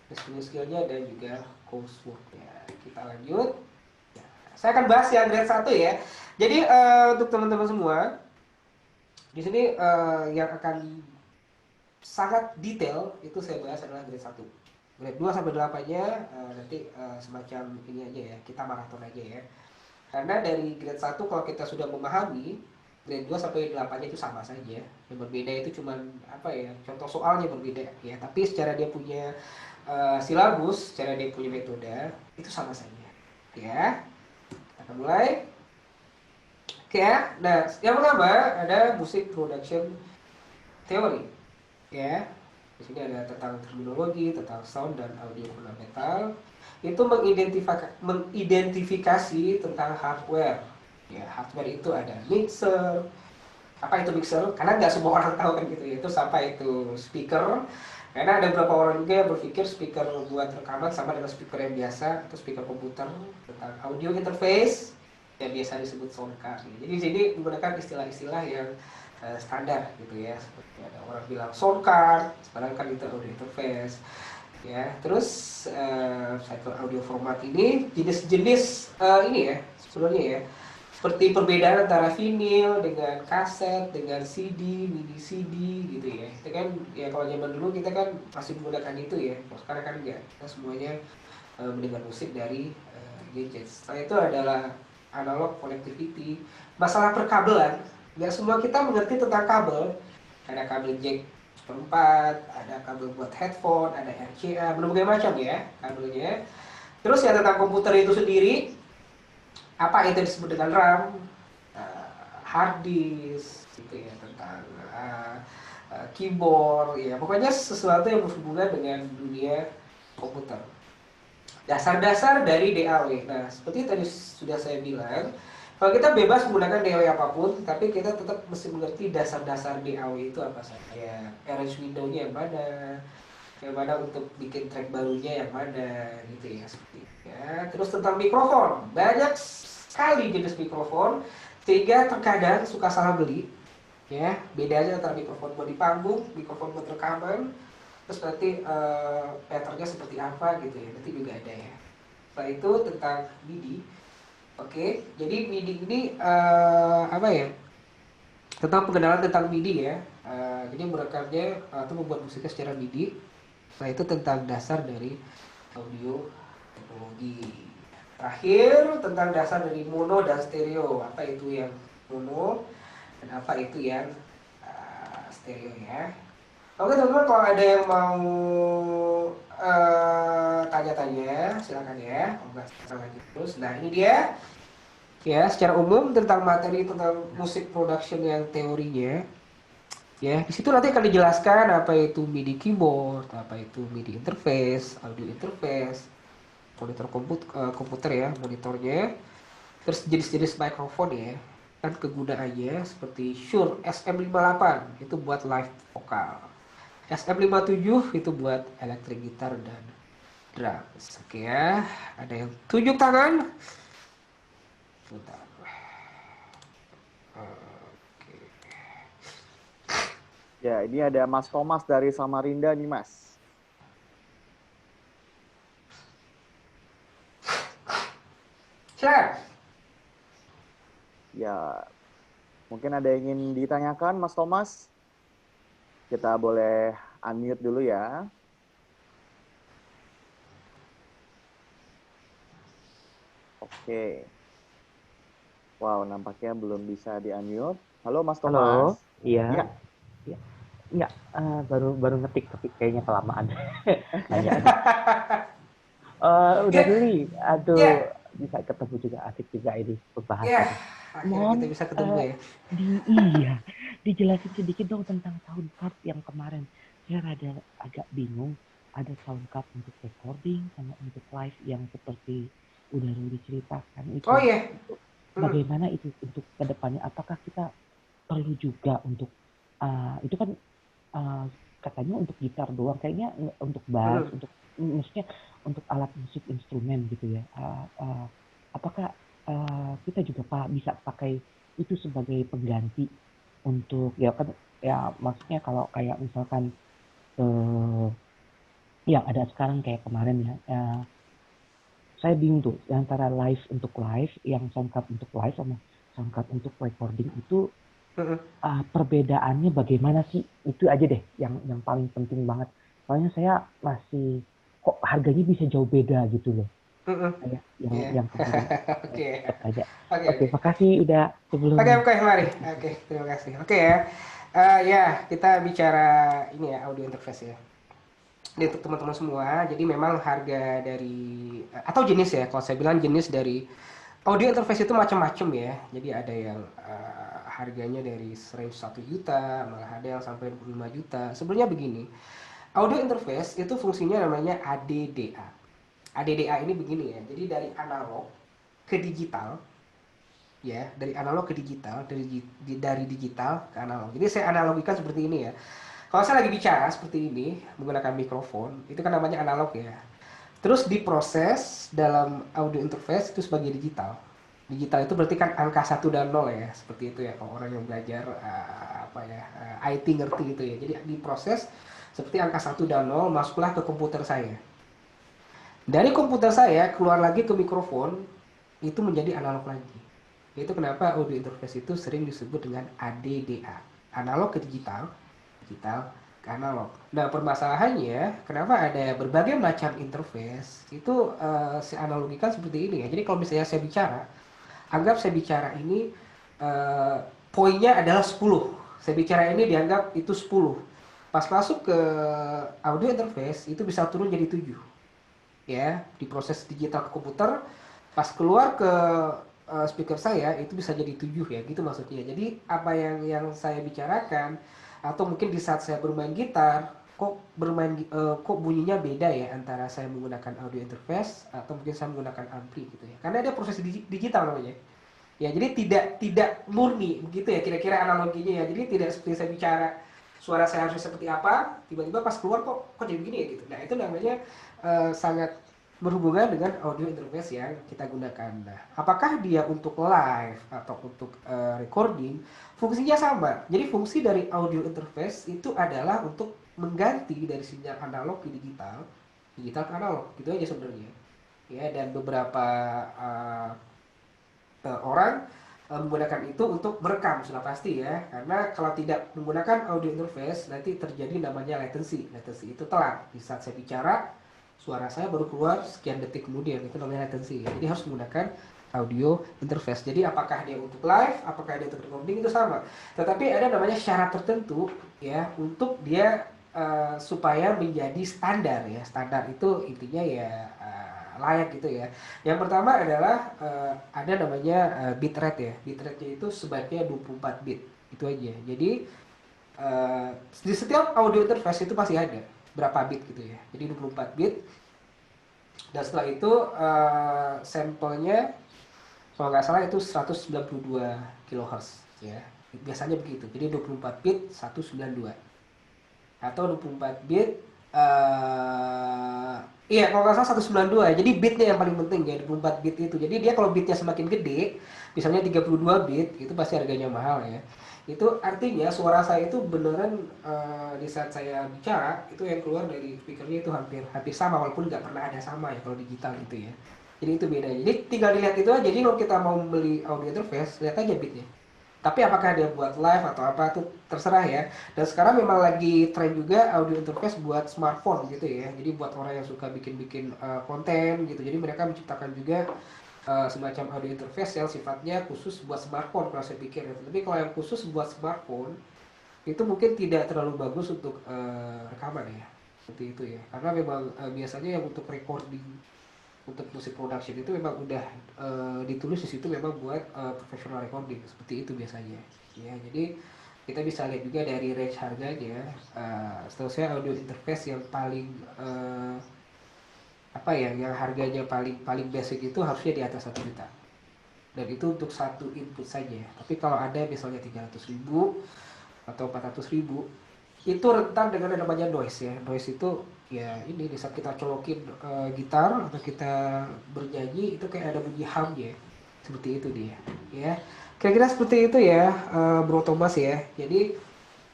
listening skillnya, dan juga courseworknya. Kita lanjut. Saya akan bahas yang grade 1 ya. Jadi untuk teman-teman semua, di sini yang akan sangat detail itu saya bahas adalah grade 1. Grade 2 sampai 8-nya nanti semacam ini aja ya, kita maraton aja ya. Karena dari grade 1 kalau kita sudah memahami, grade 2 sampai 8-nya itu sama saja. Yang berbeda itu cuman contoh soalnya berbeda ya, tapi secara dia punya silabus, secara dia punya metode itu sama saja. Ya. Kita mulai. Oke ya. Nah, yang pertama ada musik production theory. Ya. Di sini ada tentang terminologi, tentang sound dan audio fundamental. Itu mengidentifikasi tentang hardware. Ya, hardware itu ada mixer. Apa itu mixer? Karena nggak semua orang tahu kan gitu ya. Itu apa itu speaker. Karena ada beberapa orang juga yang berpikir speaker buat rekaman sama dengan speaker yang biasa, atau speaker komputer. Tentang audio interface yang biasa disebut sound card. Jadi di sini menggunakan istilah-istilah yang standar gitu ya. Seperti ada orang bilang sound card, sekarang kan itu audio interface. Ya, terus cycle audio format ini jenis-jenis ini ya sebenarnya ya. Seperti perbedaan antara vinyl dengan kaset, dengan CD, mini CD gitu ya. Itu kan ya kalau zaman dulu kita kan masih menggunakan itu ya. Kalau sekarang kan enggak. Kita semuanya mendengar musik dari gadget. Setelah itu adalah analog connectivity. Masalah perkabelan, nggak semua kita mengerti tentang kabel. Ada kabel jack 4, ada kabel buat headphone, ada RCA, berbagai macam ya kabelnya. Terus ya tentang komputer itu sendiri, apa itu disebut dengan RAM, hard disk, gitu ya, tentang keyboard, ya pokoknya sesuatu yang berhubungan dengan dunia komputer. Dasar-dasar dari DAW. Nah, seperti tadi sudah saya bilang, kalau kita bebas menggunakan DAW apapun, tapi kita tetap mesti mengerti dasar-dasar DAW itu apa saja. Arrange window-nya yang mana untuk bikin track barunya yang mana, gitu ya, seperti itu. Ya, terus tentang mikrofon, banyak sekali jenis mikrofon, sehingga terkadang suka salah beli. Ya, bedanya antara mikrofon buat di panggung, mikrofon buat rekaman, terus nanti patternnya seperti apa gitu ya, nanti juga ada ya. Setelah itu tentang MIDI. Oke, jadi MIDI ini tentang pengenalan tentang MIDI ya. Jadi merekamnya atau membuat musiknya secara MIDI. Setelah itu tentang dasar dari audio teknologi. Terakhir tentang dasar dari mono dan stereo. Apa itu yang mono dan apa itu yang stereo ya. Oke teman-teman, kalau ada yang mau tanya-tanya silakan ya. Kalau nggak kita lanjut terus. Nah ini dia ya secara umum tentang materi tentang musik production yang teorinya. Ya, di situ nanti akan dijelaskan apa itu MIDI keyboard, apa itu MIDI interface, audio interface, monitor komputer ya, monitornya. Terus jenis-jenis mikrofon ya, kan kegunaannya seperti Shure SM58 itu buat live vokal, SM57 itu buat electric guitar dan drums. Oke ya, ada yang tunjuk tangan. Bentar. Oke. Ya, ini ada Mas Thomas dari Samarinda nih, Mas. Silakan. Ya, mungkin ada yang ingin ditanyakan, Mas Thomas? Kita boleh unmute dulu ya. Oke. Wow, nampaknya belum bisa di-unmute. Halo, Mas Thomas. Halo, iya, Ya, iya, iya, baru ngetik tapi kayaknya kelamaan. Nanya. Udah Ya, dulu, aduh, ya, bisa ketemu juga asik juga ini ya. pembahasannya. Akhirnya Mohon, kita bisa ketemu ya. iya, dijelasin sedikit dong tentang sound card yang kemarin. Saya agak bingung. Ada sound card untuk recording sama untuk live yang seperti udah diceritakan itu. Oh iya. Bagaimana itu untuk kedepannya? Apakah kita perlu juga untuk itu kan katanya untuk gitar doang, kayaknya untuk bass, untuk maksudnya untuk alat musik instrumen gitu ya. Apakah kita juga bisa pakai itu sebagai pengganti untuk ya kan ya maksudnya kalau kayak misalkan yang ada sekarang kayak kemarin ya. Saya bingung tuh antara live untuk live, yang soundcard untuk live sama soundcard untuk recording itu perbedaannya bagaimana sih? Itu aja deh yang paling penting banget. Soalnya saya masih kok harganya bisa jauh beda gitu loh. Kayak yang kemarin Oke. aja. Oke, Oke, makasih udah sebelumnya. Oke, mari. Oke, terima kasih. Oke ya. Ya, kita bicara ini ya, audio interface ya. Ini untuk teman-teman semua, jadi memang harga dari atau jenis ya, kalau saya bilang jenis dari audio interface itu macam-macam ya. Jadi ada yang harganya dari range 1 juta, malah ada yang sampai 25 juta. Sebenarnya begini, audio interface itu fungsinya namanya ADDA. ADDA ini begini ya, jadi dari analog ke digital, ya, dari analog ke digital, dari digital ke analog. Jadi saya analogikan seperti ini ya. Kalau saya lagi bicara seperti ini menggunakan mikrofon, itu kan namanya analog ya. Terus diproses dalam audio interface itu sebagai digital. Digital itu berarti kan angka 1 dan 0 ya, seperti itu ya kalau orang yang belajar IT ngerti gitu ya. Jadi diproses seperti angka 1 dan 0 masuklah ke komputer saya. Dari komputer saya keluar lagi ke mikrofon, itu menjadi analog lagi. Itu kenapa audio interface itu sering disebut dengan ADDA, analog ke digital, digital ke analog. Nah, permasalahannya kenapa ada berbagai macam interface itu saya analogikan seperti ini ya. Jadi kalau misalnya saya bicara, anggap saya bicara ini poinnya adalah 10. Saya bicara ini dianggap itu 10. Pas masuk ke audio interface itu bisa turun jadi 7. Ya, diproses digital ke komputer, pas keluar ke speaker saya itu bisa jadi 7 ya, gitu maksudnya. Jadi apa yang saya bicarakan atau mungkin di saat saya bermain gitar kok bunyinya beda ya antara saya menggunakan audio interface atau mungkin saya menggunakan ampli gitu ya, karena ada proses digital namanya ya. Jadi tidak murni begitu ya kira-kira analoginya ya. Jadi tidak seperti saya bicara suara saya harusnya seperti apa, tiba-tiba pas keluar kok jadi begini ya gitu. Nah, itu namanya sangat berhubungan dengan audio interface yang kita gunakan. Nah, apakah dia untuk live atau untuk recording, fungsinya sama. Jadi fungsi dari audio interface itu adalah untuk mengganti dari sinyal analog ke digital, digital ke analog, gitu aja sebenarnya. Ya, dan beberapa orang menggunakan itu untuk merekam sudah pasti ya, karena kalau tidak menggunakan audio interface nanti terjadi namanya latency. Latency itu telat. Di saat saya bicara suara saya baru keluar sekian detik kemudian, itu namanya latency ya. Jadi harus menggunakan audio interface. Jadi apakah dia untuk live, apakah dia untuk recording itu sama. Tetapi ada namanya syarat tertentu ya untuk dia supaya menjadi standar ya. Standar itu intinya ya layak gitu ya. Yang pertama adalah ada namanya bitrate ya. Bitrate-nya itu sebaiknya 24 bit. Itu aja. Jadi di setiap audio interface itu pasti ada berapa bit gitu ya. Jadi 24 bit. Dan setelah itu sampelnya kalau nggak salah itu 192 kHz ya. Biasanya begitu. Jadi 24 bit 192 atau 24 bit iya kalau nggak salah 192. Jadi bitnya yang paling penting ya 24 bit itu. Jadi dia kalau bitnya semakin gede, misalnya 32 bit itu pasti harganya mahal ya. Itu artinya suara saya itu beneran di saat saya bicara itu yang keluar dari speakernya itu hampir sama walaupun nggak pernah ada sama ya kalau digital gitu ya. Jadi itu bedanya. Jadi tinggal dilihat itu aja. Jadi kalau kita mau beli audio interface, lihat aja bitnya. Tapi apakah dia buat live atau apa itu terserah ya. Dan sekarang memang lagi tren juga audio interface buat smartphone gitu ya. Jadi buat orang yang suka bikin-bikin konten gitu. Jadi mereka menciptakan juga semacam audio interface yang sifatnya khusus buat smartphone kalau saya pikir. Tapi kalau yang khusus buat smartphone itu mungkin tidak terlalu bagus untuk rekaman ya. Seperti itu ya. Karena memang biasanya yang untuk recording untuk musik production itu memang udah ditulis di situ memang buat professional recording seperti itu biasanya ya. Jadi kita bisa lihat juga dari range harganya. Setahu saya audio interface yang paling apa ya, yang harganya paling basic itu harusnya di atas 1 juta dan itu untuk satu input saja. Tapi kalau ada misalnya 300.000 atau 400.000 itu rentan dengan yang namanya noise ya. Noise itu ya ini di saat kita colokin gitar atau kita bernyanyi itu kayak ada bunyi hum ya. Seperti itu dia ya. Kira-kira seperti itu ya Bro Thomas ya. Jadi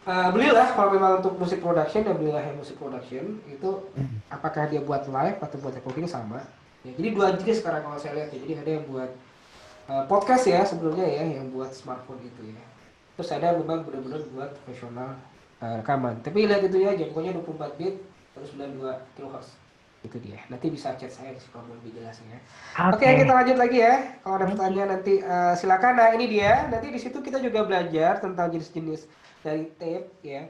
belilah kalau memang untuk musik production ya belilah yang musik production itu apakah dia buat live atau buat recording sama. Ya, jadi dua jenis sekarang kalau saya lihat ya. Jadi ada yang buat podcast ya sebelumnya ya yang buat smartphone gitu ya. Terus ada memang benar-benar buat profesional rekaman. Tapi lihat itu ya, jangkauannya 24 bit terus 92 kHz. Itu dia. Nanti bisa chat saya kalau mau lebih jelas ya. Oke, kita lanjut lagi ya. Kalau ada pertanyaan nanti silakan. Nah, ini dia. Nanti di situ kita juga belajar tentang jenis-jenis dari tape ya.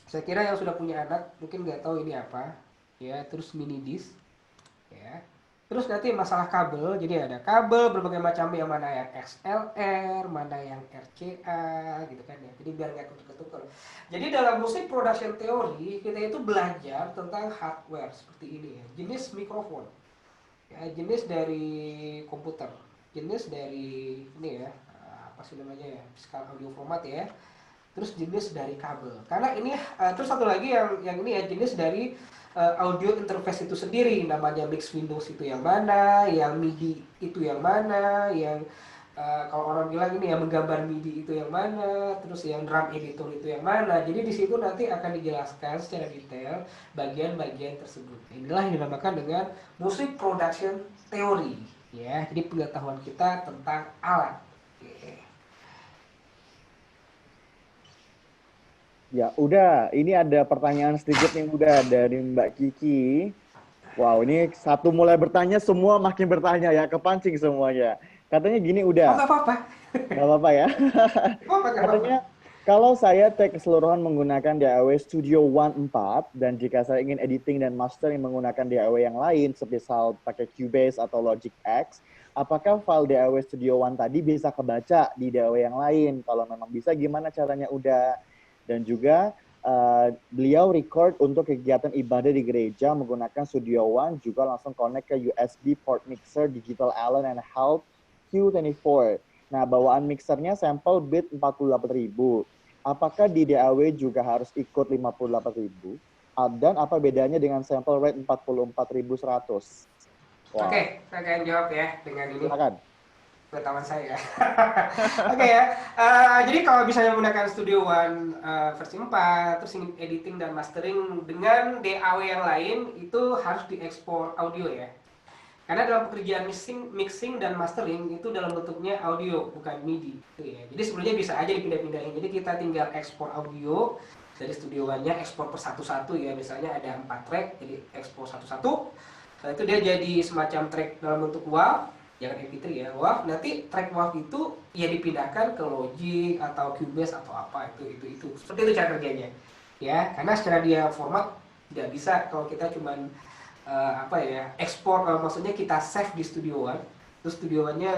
Saya kira yang sudah punya anak mungkin nggak tahu ini apa ya. Terus mini disc ya. Terus nanti masalah kabel, jadi ada kabel berbagai macam yang mana yang XLR, mana yang RCA gitu kan ya. Jadi biar nggak ketukar-tukar. Jadi dalam musik production theory kita itu belajar tentang hardware seperti ini ya. Jenis mikrofon, ya, jenis dari komputer, jenis dari ini ya apa sih namanya ya, skala audio format ya. Terus jenis dari kabel. Karena ini terus satu lagi yang ini ya jenis dari audio interface itu sendiri, namanya mix Windows itu yang mana, yang MIDI itu yang mana, yang kalau orang bilang ini yang menggambar MIDI itu yang mana, terus yang drum editor itu yang mana. Jadi di situ nanti akan dijelaskan secara detail bagian-bagian tersebut. Inilah yang dinamakan dengan music production theory, ya. Jadi pengetahuan kita tentang alat. Ya, udah. Ini ada pertanyaan sedikit nih udah dari Mbak Kiki. Wow, ini satu mulai bertanya, semua makin bertanya ya, kepancing semuanya. Katanya gini udah. Nggak apa-apa. Nggak apa-apa ya. Katanya, kalau saya take keseluruhan menggunakan DAW Studio One 4, dan jika saya ingin editing dan mastering menggunakan DAW yang lain, semisal pakai Cubase atau Logic X, apakah file DAW Studio One tadi bisa kebaca di DAW yang lain? Kalau memang bisa, gimana caranya udah? Dan juga beliau record untuk kegiatan ibadah di gereja menggunakan Studio One, juga langsung connect ke USB port mixer Digital Allen and Help Q24. Nah, bawaan mixernya sampel bit 48.000. Apakah di DAW juga harus ikut 58.000? Dan apa bedanya dengan sampel rate 44.100? Wow. Oke, saya akan jawab ya dengan ini. Silakan. Pengetahuan saya. Oke ya. Jadi kalau misalnya menggunakan Studio One versi 4, terus ingin editing dan mastering dengan DAW yang lain, itu harus diekspor audio ya. Karena dalam pekerjaan mixing dan mastering itu dalam bentuknya audio, bukan MIDI. Gitu ya. Jadi sebenarnya bisa aja dipindah-pindahin. Jadi kita tinggal ekspor audio dari Studio One-nya, ekspor per satu-satu ya. Misalnya ada 4 track, jadi ekspor satu-satu. Setelah itu dia jadi semacam track dalam bentuk WAV. Jangan MP3 ya, WAV. Nanti track WAV itu ya dipindahkan ke Logic atau Cubase atau apa itu. Seperti itu cara kerjanya. Ya, karena secara dia format tidak bisa kalau kita cuman ekspor, maksudnya kita save di Studio One, terus Studio One-nya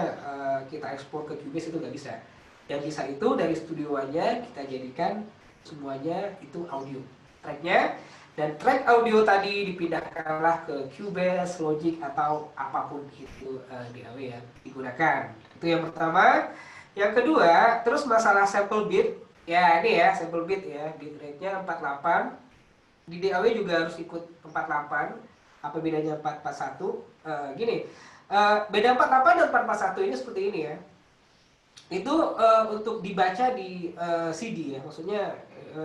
kita ekspor ke Cubase itu nggak bisa. Yang bisa itu dari Studio One-nya kita jadikan semuanya itu audio, tracknya, dan track audio tadi dipindahkanlah ke Cubase, Logic atau apapun itu DAW yang digunakan. Itu yang pertama. Yang kedua, terus masalah sample beat, ya ini ya sample beat ya, beat rate-nya 48. Di DAW juga harus ikut 48. Apa bedanya 441? Gini, beda 48 dan 441 ini seperti ini ya. Itu untuk dibaca di CD ya, maksudnya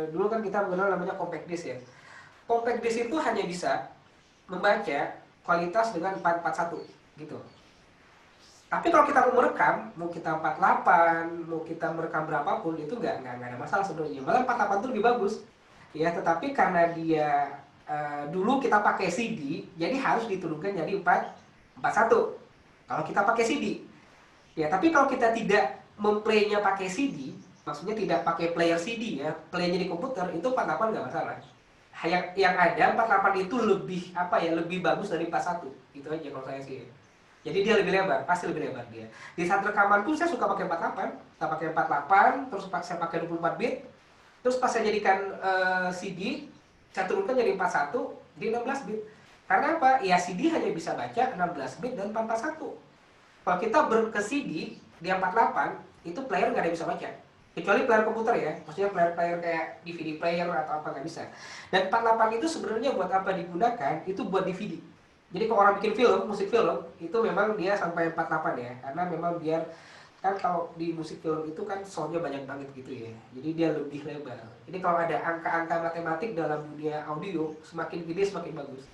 dulu kan kita mengenal namanya compact disc ya. Compact disc itu hanya bisa membaca kualitas dengan 441 gitu. Tapi kalau kita mau merekam, mau kita 48, mau kita merekam berapapun, itu nggak ada masalah sebenarnya. Malah 48 itu lebih bagus. Ya, tetapi karena dia dulu kita pakai CD, jadi harus diturunkan jadi 441. Kalau kita pakai CD. Ya, tapi kalau kita tidak memplaynya pakai CD, maksudnya tidak pakai player CD ya, playnya di komputer, itu 48 nggak masalah. Yang ada 48 itu lebih lebih bagus dari 41. Gitu aja kalau saya sih. Jadi dia lebih lebar, pasti lebih lebar dia. Di saat rekaman pun saya suka pakai 48, saya pakai 48, terus saya pakai 24 bit. Terus pas saya jadikan CD, saya turunkan jadi 41 di 16 bit. Karena apa? Ya CD hanya bisa baca 16 bit dan 441. Kalau kita ke CD di 48, itu player nggak ada yang bisa baca. Kecuali player komputer ya, maksudnya player kayak DVD player atau apa nggak bisa. Dan 48 itu sebenarnya buat apa digunakan? Itu buat DVD. Jadi kalau orang bikin film, musik film, itu memang dia sampai 48 ya. Karena memang biar, kan kalau di musik film itu kan soundnya banyak banget gitu ya. Jadi dia lebih lebar. Jadi kalau ada angka-angka matematik dalam dunia audio, semakin gede semakin bagus.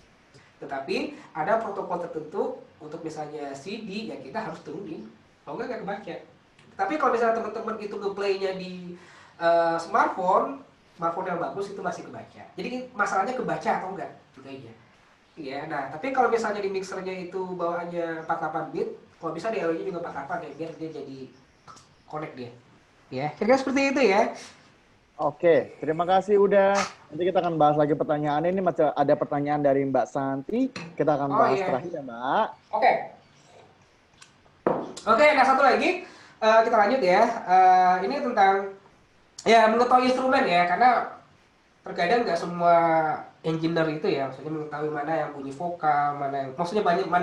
Tetapi ada protokol tertentu untuk misalnya CD yang kita harus turunin. Kalau nggak kebaca. Tapi kalau misalnya teman-teman itu nge-play-nya di smartphone yang bagus itu masih kebaca. Jadi masalahnya kebaca atau enggak, gitu aja. Ya, nah tapi kalau misalnya di mixernya itu bawaannya 48 bit, kalau bisa di DAW-nya juga 48 ya, biar dia jadi connect dia. Ya, kira-kira seperti itu ya. Oke, terima kasih udah. Nanti kita akan bahas lagi pertanyaan ini. Masih ada pertanyaan dari Mbak Santi. Kita akan bahas terakhir ya, Mbak. Oke, nah satu lagi. Kita lanjut ya. Ini tentang ya mengetahui instrumen ya, karena terkadang nggak semua engineer itu ya, maksudnya mengetahui mana yang bunyi vokal, mana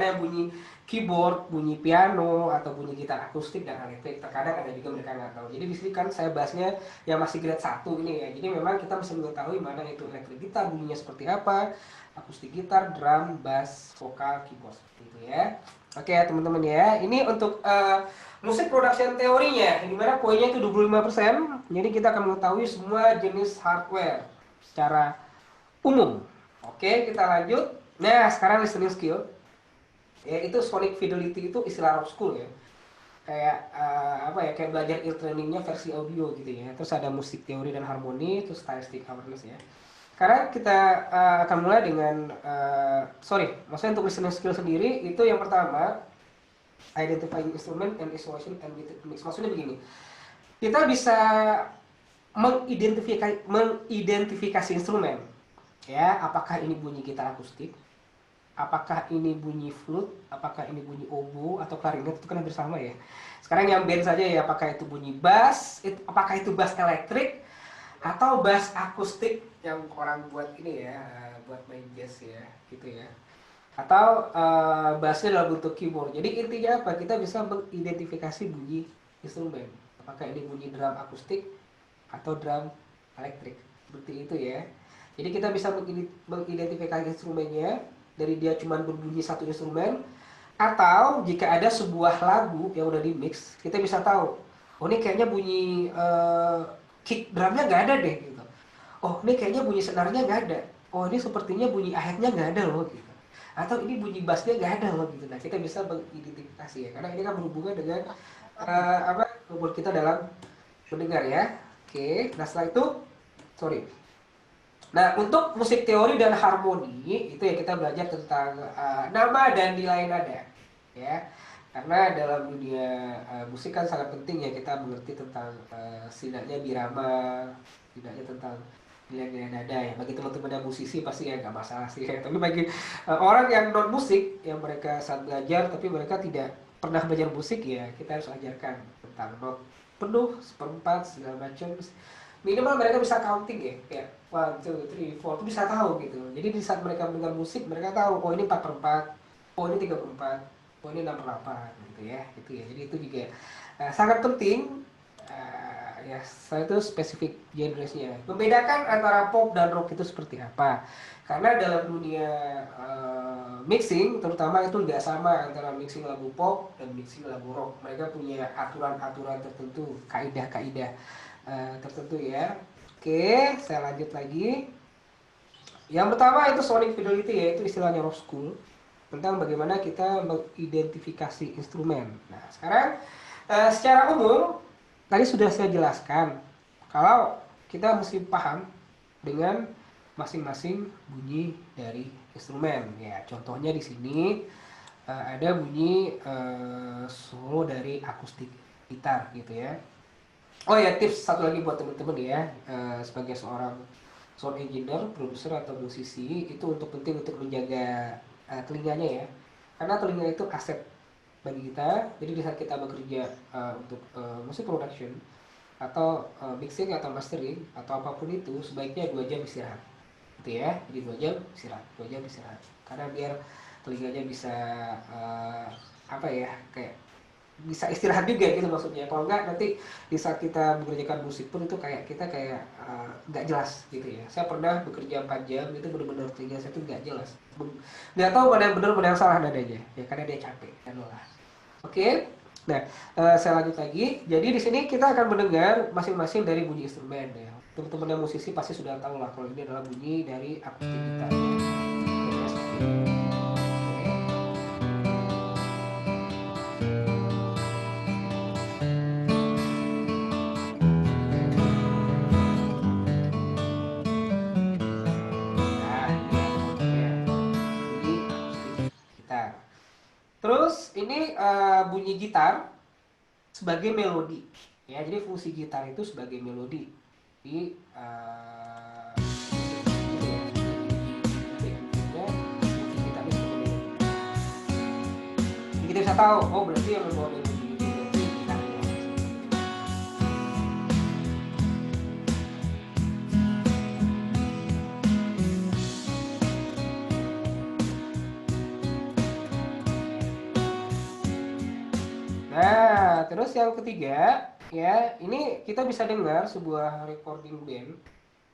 yang bunyi keyboard, bunyi piano atau bunyi gitar akustik dan elektrik. Terkadang ada juga mereka nggak tahu. Jadi di sini kan saya bahasnya yang masih grade 1 ini ya. Jadi memang kita bisa mengetahui mana itu elektrik gitar bunyinya seperti apa, akustik gitar, drum, bass, vokal, keyboard seperti itu ya. Oke teman-teman ya. Ini untuk musik production teorinya, di mana poinnya itu 25%. Jadi kita akan mengetahui semua jenis hardware secara umum. Oke, kita lanjut. Nah, sekarang listening skill. Ya, itu sonic fidelity itu istilah rock school ya. Kayak kayak belajar ear trainingnya versi audio gitu ya. Terus ada musik teori dan harmoni, terus stylistic awareness ya. Sekarang kita akan mulai dengan maksudnya untuk listening skill sendiri itu yang pertama identifying instrument and isolation and mix. Maksudnya begini, kita bisa mengidentifikasi instrumen, ya, apakah ini bunyi gitar akustik, apakah ini bunyi flute, apakah ini bunyi oboe atau klarinet, itu kan hampir sama ya. Sekarang yang band saja ya, apakah itu bunyi bass, apakah itu bass elektrik atau bass akustik yang orang buat ini ya, buat main jazz ya, gitu ya. Atau bassnya dalam bentuk keyboard. Jadi intinya apa? Kita bisa mengidentifikasi bunyi instrumen. Apakah ini bunyi drum akustik atau drum elektrik. Seperti itu ya. Jadi kita bisa mengidentifikasi instrumennya dari dia cuma berbunyi satu instrumen, atau jika ada sebuah lagu yang udah di mix, kita bisa tahu, oh ini kayaknya bunyi kick drumnya nggak ada deh gitu. Oh ini kayaknya bunyi senarnya nggak ada. Oh ini sepertinya bunyi aheadnya nggak ada loh gitu. Atau ini bunyi bassnya nggak ada loh gitu. Nah kita bisa mengidentifikasi ya, karena ini kan berhubungan dengan kemampuan kita dalam mendengar ya. Oke, nah setelah itu, nah untuk musik teori dan harmoni itu ya kita belajar tentang nama dan nilai nada ya. Karena dalam dunia musik kan sangat penting ya kita mengerti tentang setidaknya birama, setidaknya tentang nilai-nilai nada ya. Bagi teman-teman yang musisi pasti ya nggak masalah sih ya. Tapi bagi orang yang non musik yang mereka saat belajar tapi mereka tidak pernah belajar musik ya, kita harus ajarkan tentang not penuh, seperempat, segala macam, minimal mereka bisa counting ya, kayak 1, 2, 3, 4 itu bisa tahu gitu. Jadi di saat mereka mendengar musik mereka tahu, oh ini 4/4, oh ini 3/4, oh ini 6/8 gitu ya, gitu ya. Jadi itu juga sangat penting. Ya, saya itu spesifik genresnya. Membedakan antara pop dan rock itu seperti apa? Karena dalam dunia mixing, terutama itu nggak sama antara mixing lagu pop dan mixing lagu rock. Mereka punya aturan-aturan tertentu, kaidah-kaidah tertentu ya. Oke, saya lanjut lagi. Yang pertama itu sonic fidelity, yaitu istilahnya rock school, tentang bagaimana kita mengidentifikasi instrumen. Nah, sekarang secara umum tadi sudah saya jelaskan kalau kita mesti paham dengan masing-masing bunyi dari instrumen. Ya, contohnya di sini ada bunyi solo dari akustik gitar gitu ya. Oh ya, tips satu lagi buat teman-teman ya, sebagai seorang sound engineer, produser atau musisi, itu penting untuk menjaga telinganya ya, karena telinga itu aset bagi kita. Jadi di saat kita bekerja untuk musik production atau mixing atau mastering atau apapun itu, sebaiknya 2 jam istirahat gitu ya. Jadi 2 jam istirahat, 2 jam istirahat, karena biar telinganya bisa apa ya, kayak bisa istirahat juga gitu maksudnya. Kalau enggak nanti di saat kita mengerjakan musik pun itu kayak kita kayak nggak jelas gitu ya. Saya pernah bekerja 4 jam itu benar-benar telinga saya itu nggak jelas, nggak tahu mana yang benar mana yang salah nadanya ya, karena dia capek dan lelah. Oke, nah saya lanjut lagi. Jadi di sini kita akan mendengar masing-masing dari bunyi instrumen ya. Teman-teman yang musisi pasti sudah tahu lah kalau ini adalah bunyi dari akustik gitar ya. Terus ini bunyi gitar sebagai melodi ya. Jadi fungsi gitar itu sebagai melodi di kita bisa tahu, oh berarti yang membawa melodi itu berarti gitarnya. Nah, terus yang ketiga, ya, ini kita bisa dengar sebuah recording band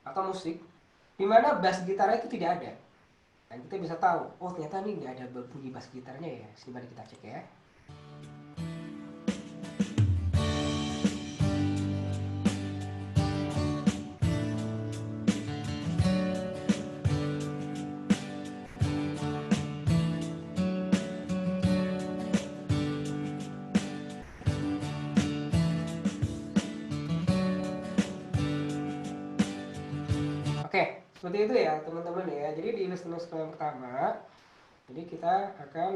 atau musik di mana bass gitarnya itu tidak ada. Dan kita bisa tahu, oh ternyata ini nggak ada bunyi bass gitarnya ya. Sini mari kita cek ya. Oke, seperti itu ya teman-teman ya. Jadi di listening skill yang pertama, jadi kita akan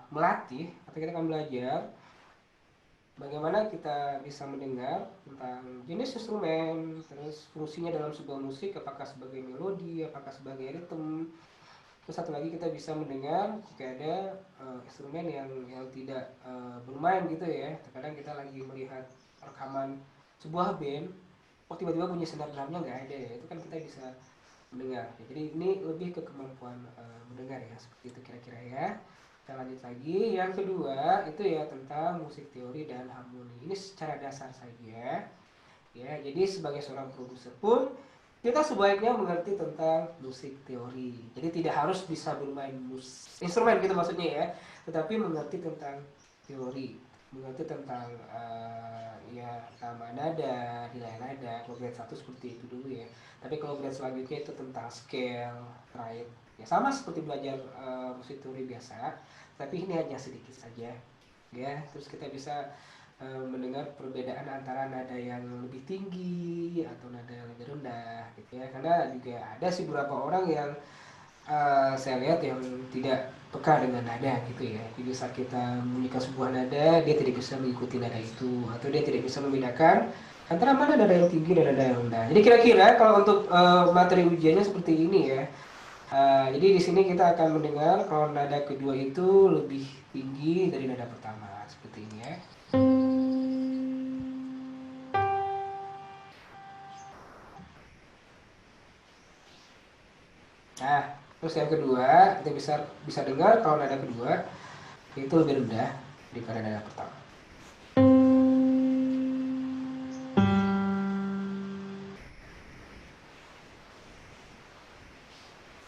melatih atau kita akan belajar bagaimana kita bisa mendengar tentang jenis instrumen, terus fungsinya dalam sebuah musik, apakah sebagai melodi, apakah sebagai ritme. Terus satu lagi kita bisa mendengar jika ada instrumen yang tidak bermain gitu ya. Terkadang kita lagi melihat rekaman sebuah band, oh tiba-tiba bunyi senar drumnya nggak ada ya, itu kan kita bisa mendengar ya. Jadi ini lebih ke kemampuan mendengar ya, seperti itu kira-kira ya. Kita lanjut lagi, yang kedua itu ya tentang musik teori dan harmoni. Ini secara dasar saja ya. Jadi sebagai seorang produser pun kita sebaiknya mengerti tentang musik teori. Jadi tidak harus bisa bermain instrumen gitu maksudnya ya, tetapi mengerti tentang teori, mengerti tentang ya nama nada, nilai nada. Kalau grade 1 seperti itu dulu ya. Tapi kalau grade selanjutnya itu tentang scale, right? Ya sama seperti belajar musik teori biasa, tapi ini hanya sedikit saja. Ya, terus kita bisa mendengar perbedaan antara nada yang lebih tinggi atau nada yang lebih rendah gitu ya. Karena juga ada sih beberapa orang yang saya lihat yang tidak peka dengan nada gitu ya. Jadi saat kita membunyikan sebuah nada, dia tidak bisa mengikuti nada itu, atau dia tidak bisa membedakan antara mana nada yang tinggi dan nada yang rendah. Jadi kira-kira kalau untuk materi ujiannya seperti ini ya. Jadi di sini kita akan mendengar kalau nada kedua itu lebih tinggi dari nada pertama, seperti ini ya. Nah, terus yang kedua kita bisa dengar kalau nada kedua itu lebih rendah daripada nada pertama.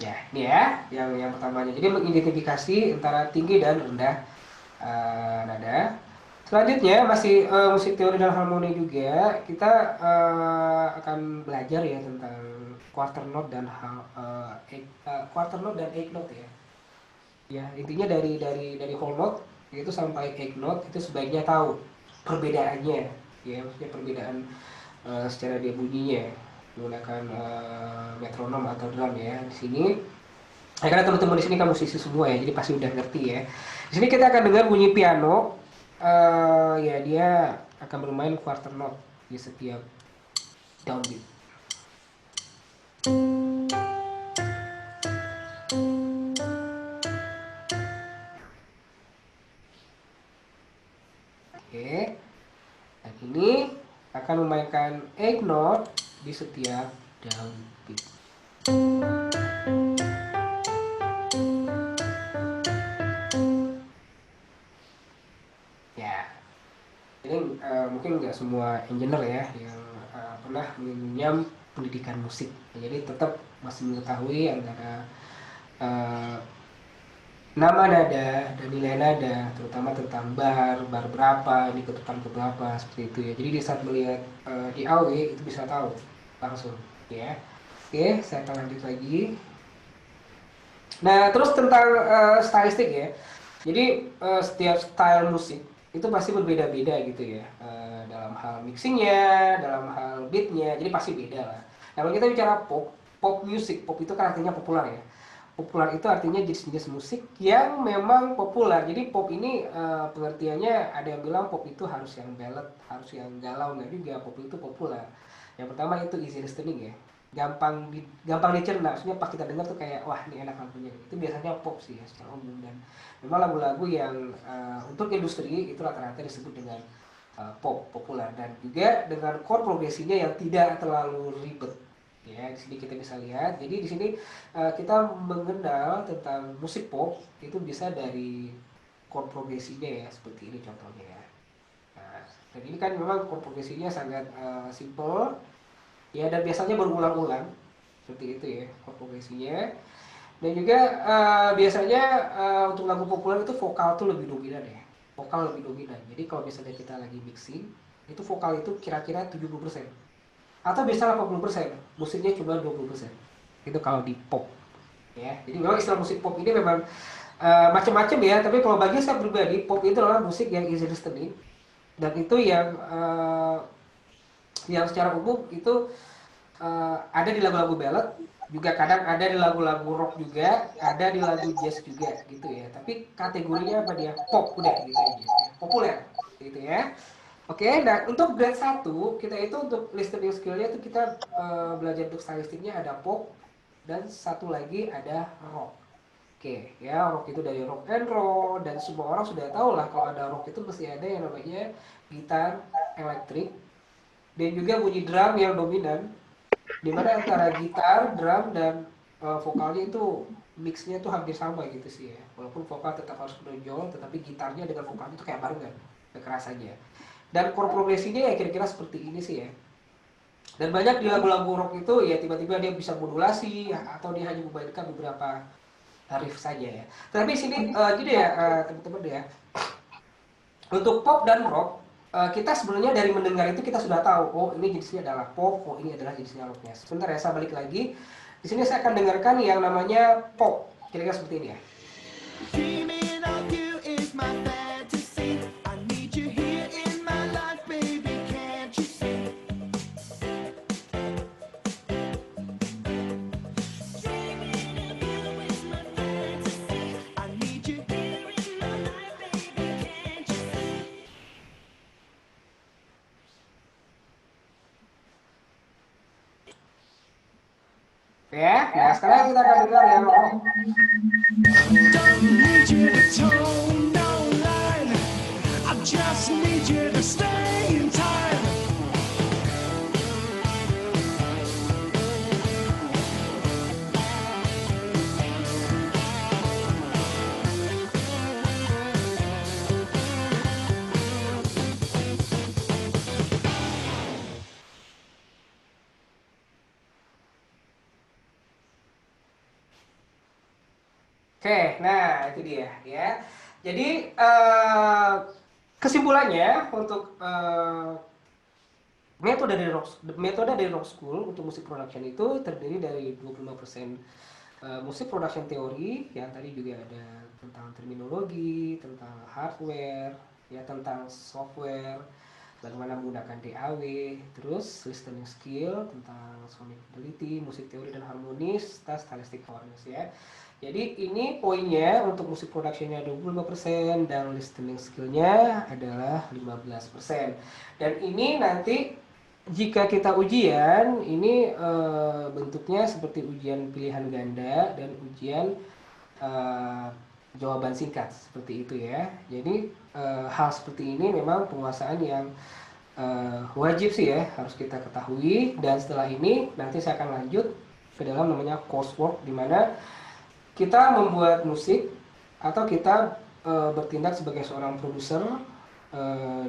Ya, ini ya yang pertamanya. Jadi mengidentifikasi antara tinggi dan rendah nada. Selanjutnya masih musik teori dan harmoni juga. Kita akan belajar ya tentang quarter note dan eighth note ya. Ya, intinya dari whole note itu sampai eighth note itu sebaiknya tahu perbedaannya. Ya, maksudnya perbedaan secara dia bunyinya menggunakan metronom atau drum ya di sini. Nah, karena teman-teman di sini kan musisi semua ya, jadi pasti udah ngerti ya. Di sini kita akan dengar bunyi piano. Ya dia akan bermain quarter note di setiap downbeat. Oke, dan ini akan memainkan eighth note di setiap downbeat. Ya, ini mungkin nggak semua engineer ya yang pernah mengenyam pendidikan musik. Jadi tetap masih mengetahui antara nama nada dan nilai nada, terutama tentang bar berapa, ini ketukan keberapa, seperti itu ya. Jadi di saat melihat di AW itu bisa tahu langsung ya. Oke, saya akan lanjut lagi. Nah, terus tentang stylistik ya. Jadi setiap style musik itu pasti berbeda-beda gitu ya, dalam hal mixingnya, dalam hal beatnya, jadi pasti beda lah. Nah, kalau kita bicara pop music, pop itu kan artinya populer ya. Populer itu artinya jenis-jenis musik yang memang populer. Jadi pop ini pengertiannya ada yang bilang pop itu harus yang ballad, harus yang galau, nggak juga. Pop itu populer. Yang pertama itu easy listening ya, gampang dicerna. Maksudnya pas kita dengar tuh kayak wah ini enak lagunya. Itu biasanya pop sih ya secara umum, dan memang lagu-lagu yang untuk industri itu rata-rata disebut dengan populer, dan juga dengan chord progresinya yang tidak terlalu ribet. Ya, di sini kita bisa lihat. Jadi di sini kita mengenal tentang musik pop itu bisa dari chord progresinya ya, seperti ini contohnya ya. Nah, dan ini kan memang chord progresinya sangat simple ya, dan biasanya berulang-ulang seperti itu ya chord progresinya. Dan juga biasanya untuk lagu populer itu vokal tuh lebih dominan ya. Vokal lebih dominan. Jadi kalau misalnya kita lagi mixing, itu vokal itu kira-kira 70%. Atau bisa 80%, musiknya cuma 20%. Itu kalau di pop. Ya. Jadi memang istilah musik pop ini memang macam-macam ya, tapi kalau bagi saya pribadi, pop itu adalah musik yang easy listening, dan itu yang secara umum itu ada di lagu-lagu ballad, juga kadang ada di lagu-lagu rock juga, ada di lagu jazz juga gitu ya. Tapi kategorinya apa dia? Pop udah gitu aja. Populer gitu ya. Oke, nah untuk grade 1 kita itu untuk listening skill-nya itu kita belajar untuk stylistiknya ada pop, dan satu lagi ada rock. Oke, ya rock itu dari rock and roll, dan semua orang sudah tahu lah kalau ada rock itu mesti ada yang namanya gitar elektrik, dan juga bunyi drum yang dominan, dimana antara gitar, drum, dan vokalnya itu mixnya tuh hampir sama gitu sih ya. Walaupun vokal tetap harus menonjol, tetapi gitarnya dengan vokalnya itu kayak barengan kekerasannya. Dan chord progresinya ya kira-kira seperti ini sih ya. Dan banyak di lagu-lagu rock itu ya tiba-tiba dia bisa modulasi atau dia hanya memainkan beberapa riff saja ya. Tapi sini gini ya teman-teman ya. Untuk pop dan rock kita sebenarnya dari mendengar itu kita sudah tahu, oh ini jenisnya adalah pop, oh ini adalah jenisnya rocknya. Sebentar ya, saya balik lagi. Di sini saya akan dengarkan yang namanya pop. Kira-kira seperti ini ya. Ya, nah sekarang kita akan dengar yang rock. Oke, nah itu dia ya. Jadi kesimpulannya untuk metode dari Rock School untuk musik production itu terdiri dari 25% musik production teori, yang tadi juga ada tentang terminologi, tentang hardware, ya tentang software, bagaimana menggunakan DAW, terus listening skill tentang sonic fidelity, musik teori dan harmonis, tas stylistic awareness ya. Jadi ini poinnya untuk musik productionnya 25% dan listening skillnya adalah 15%. Dan ini nanti jika kita ujian, ini bentuknya seperti ujian pilihan ganda dan ujian jawaban singkat seperti itu ya. Jadi hal seperti ini memang penguasaan yang wajib sih ya, harus kita ketahui. Dan setelah ini nanti saya akan lanjut ke dalam namanya coursework, di mana kita membuat musik atau kita bertindak sebagai seorang produser,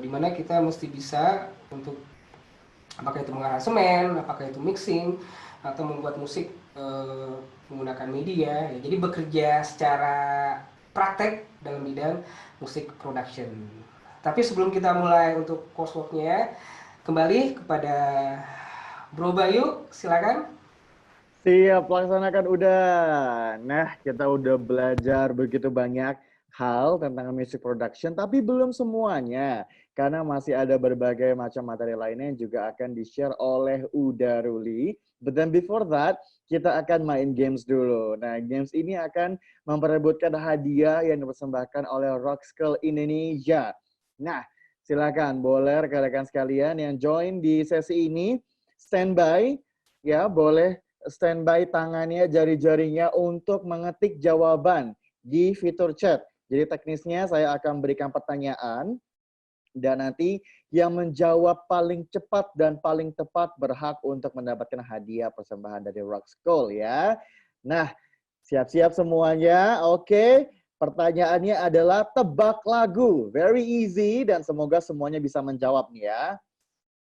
di mana kita mesti bisa untuk apakah itu mengaransemen, apakah itu mixing, atau membuat musik menggunakan media. Ya, jadi bekerja secara praktek dalam bidang musik production. Tapi sebelum kita mulai untuk coursework-nya, kembali kepada Bro Bayu, silakan. Siap, laksanakan udah. Nah, kita udah belajar begitu banyak hal tentang music production, tapi belum semuanya. Karena masih ada berbagai macam materi lainnya yang juga akan di-share oleh Uda Ruli. But then before that, kita akan main games dulu. Nah, games ini akan memperebutkan hadiah yang dipersembahkan oleh Rock School Indonesia. Nah, silakan boleh rekan-rekan sekalian yang join di sesi ini, standby, ya boleh standby tangannya, jari-jarinya untuk mengetik jawaban di fitur chat. Jadi teknisnya saya akan berikan pertanyaan dan nanti yang menjawab paling cepat dan paling tepat berhak untuk mendapatkan hadiah persembahan dari Rock School ya. Nah, siap-siap semuanya. Oke. Pertanyaannya adalah tebak lagu. Very easy dan semoga semuanya bisa menjawab nih ya.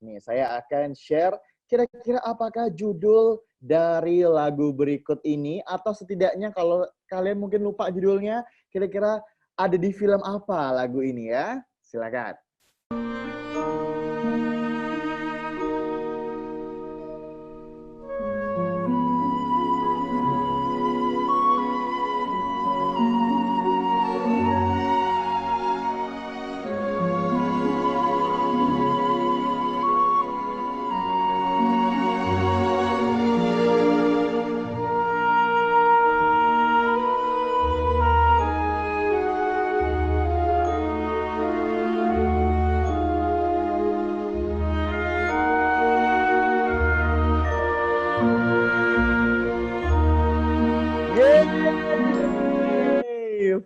Nih, saya akan share kira-kira apakah judul dari lagu berikut ini, atau setidaknya kalau kalian mungkin lupa judulnya, kira-kira ada di film apa lagu ini ya? Silakan.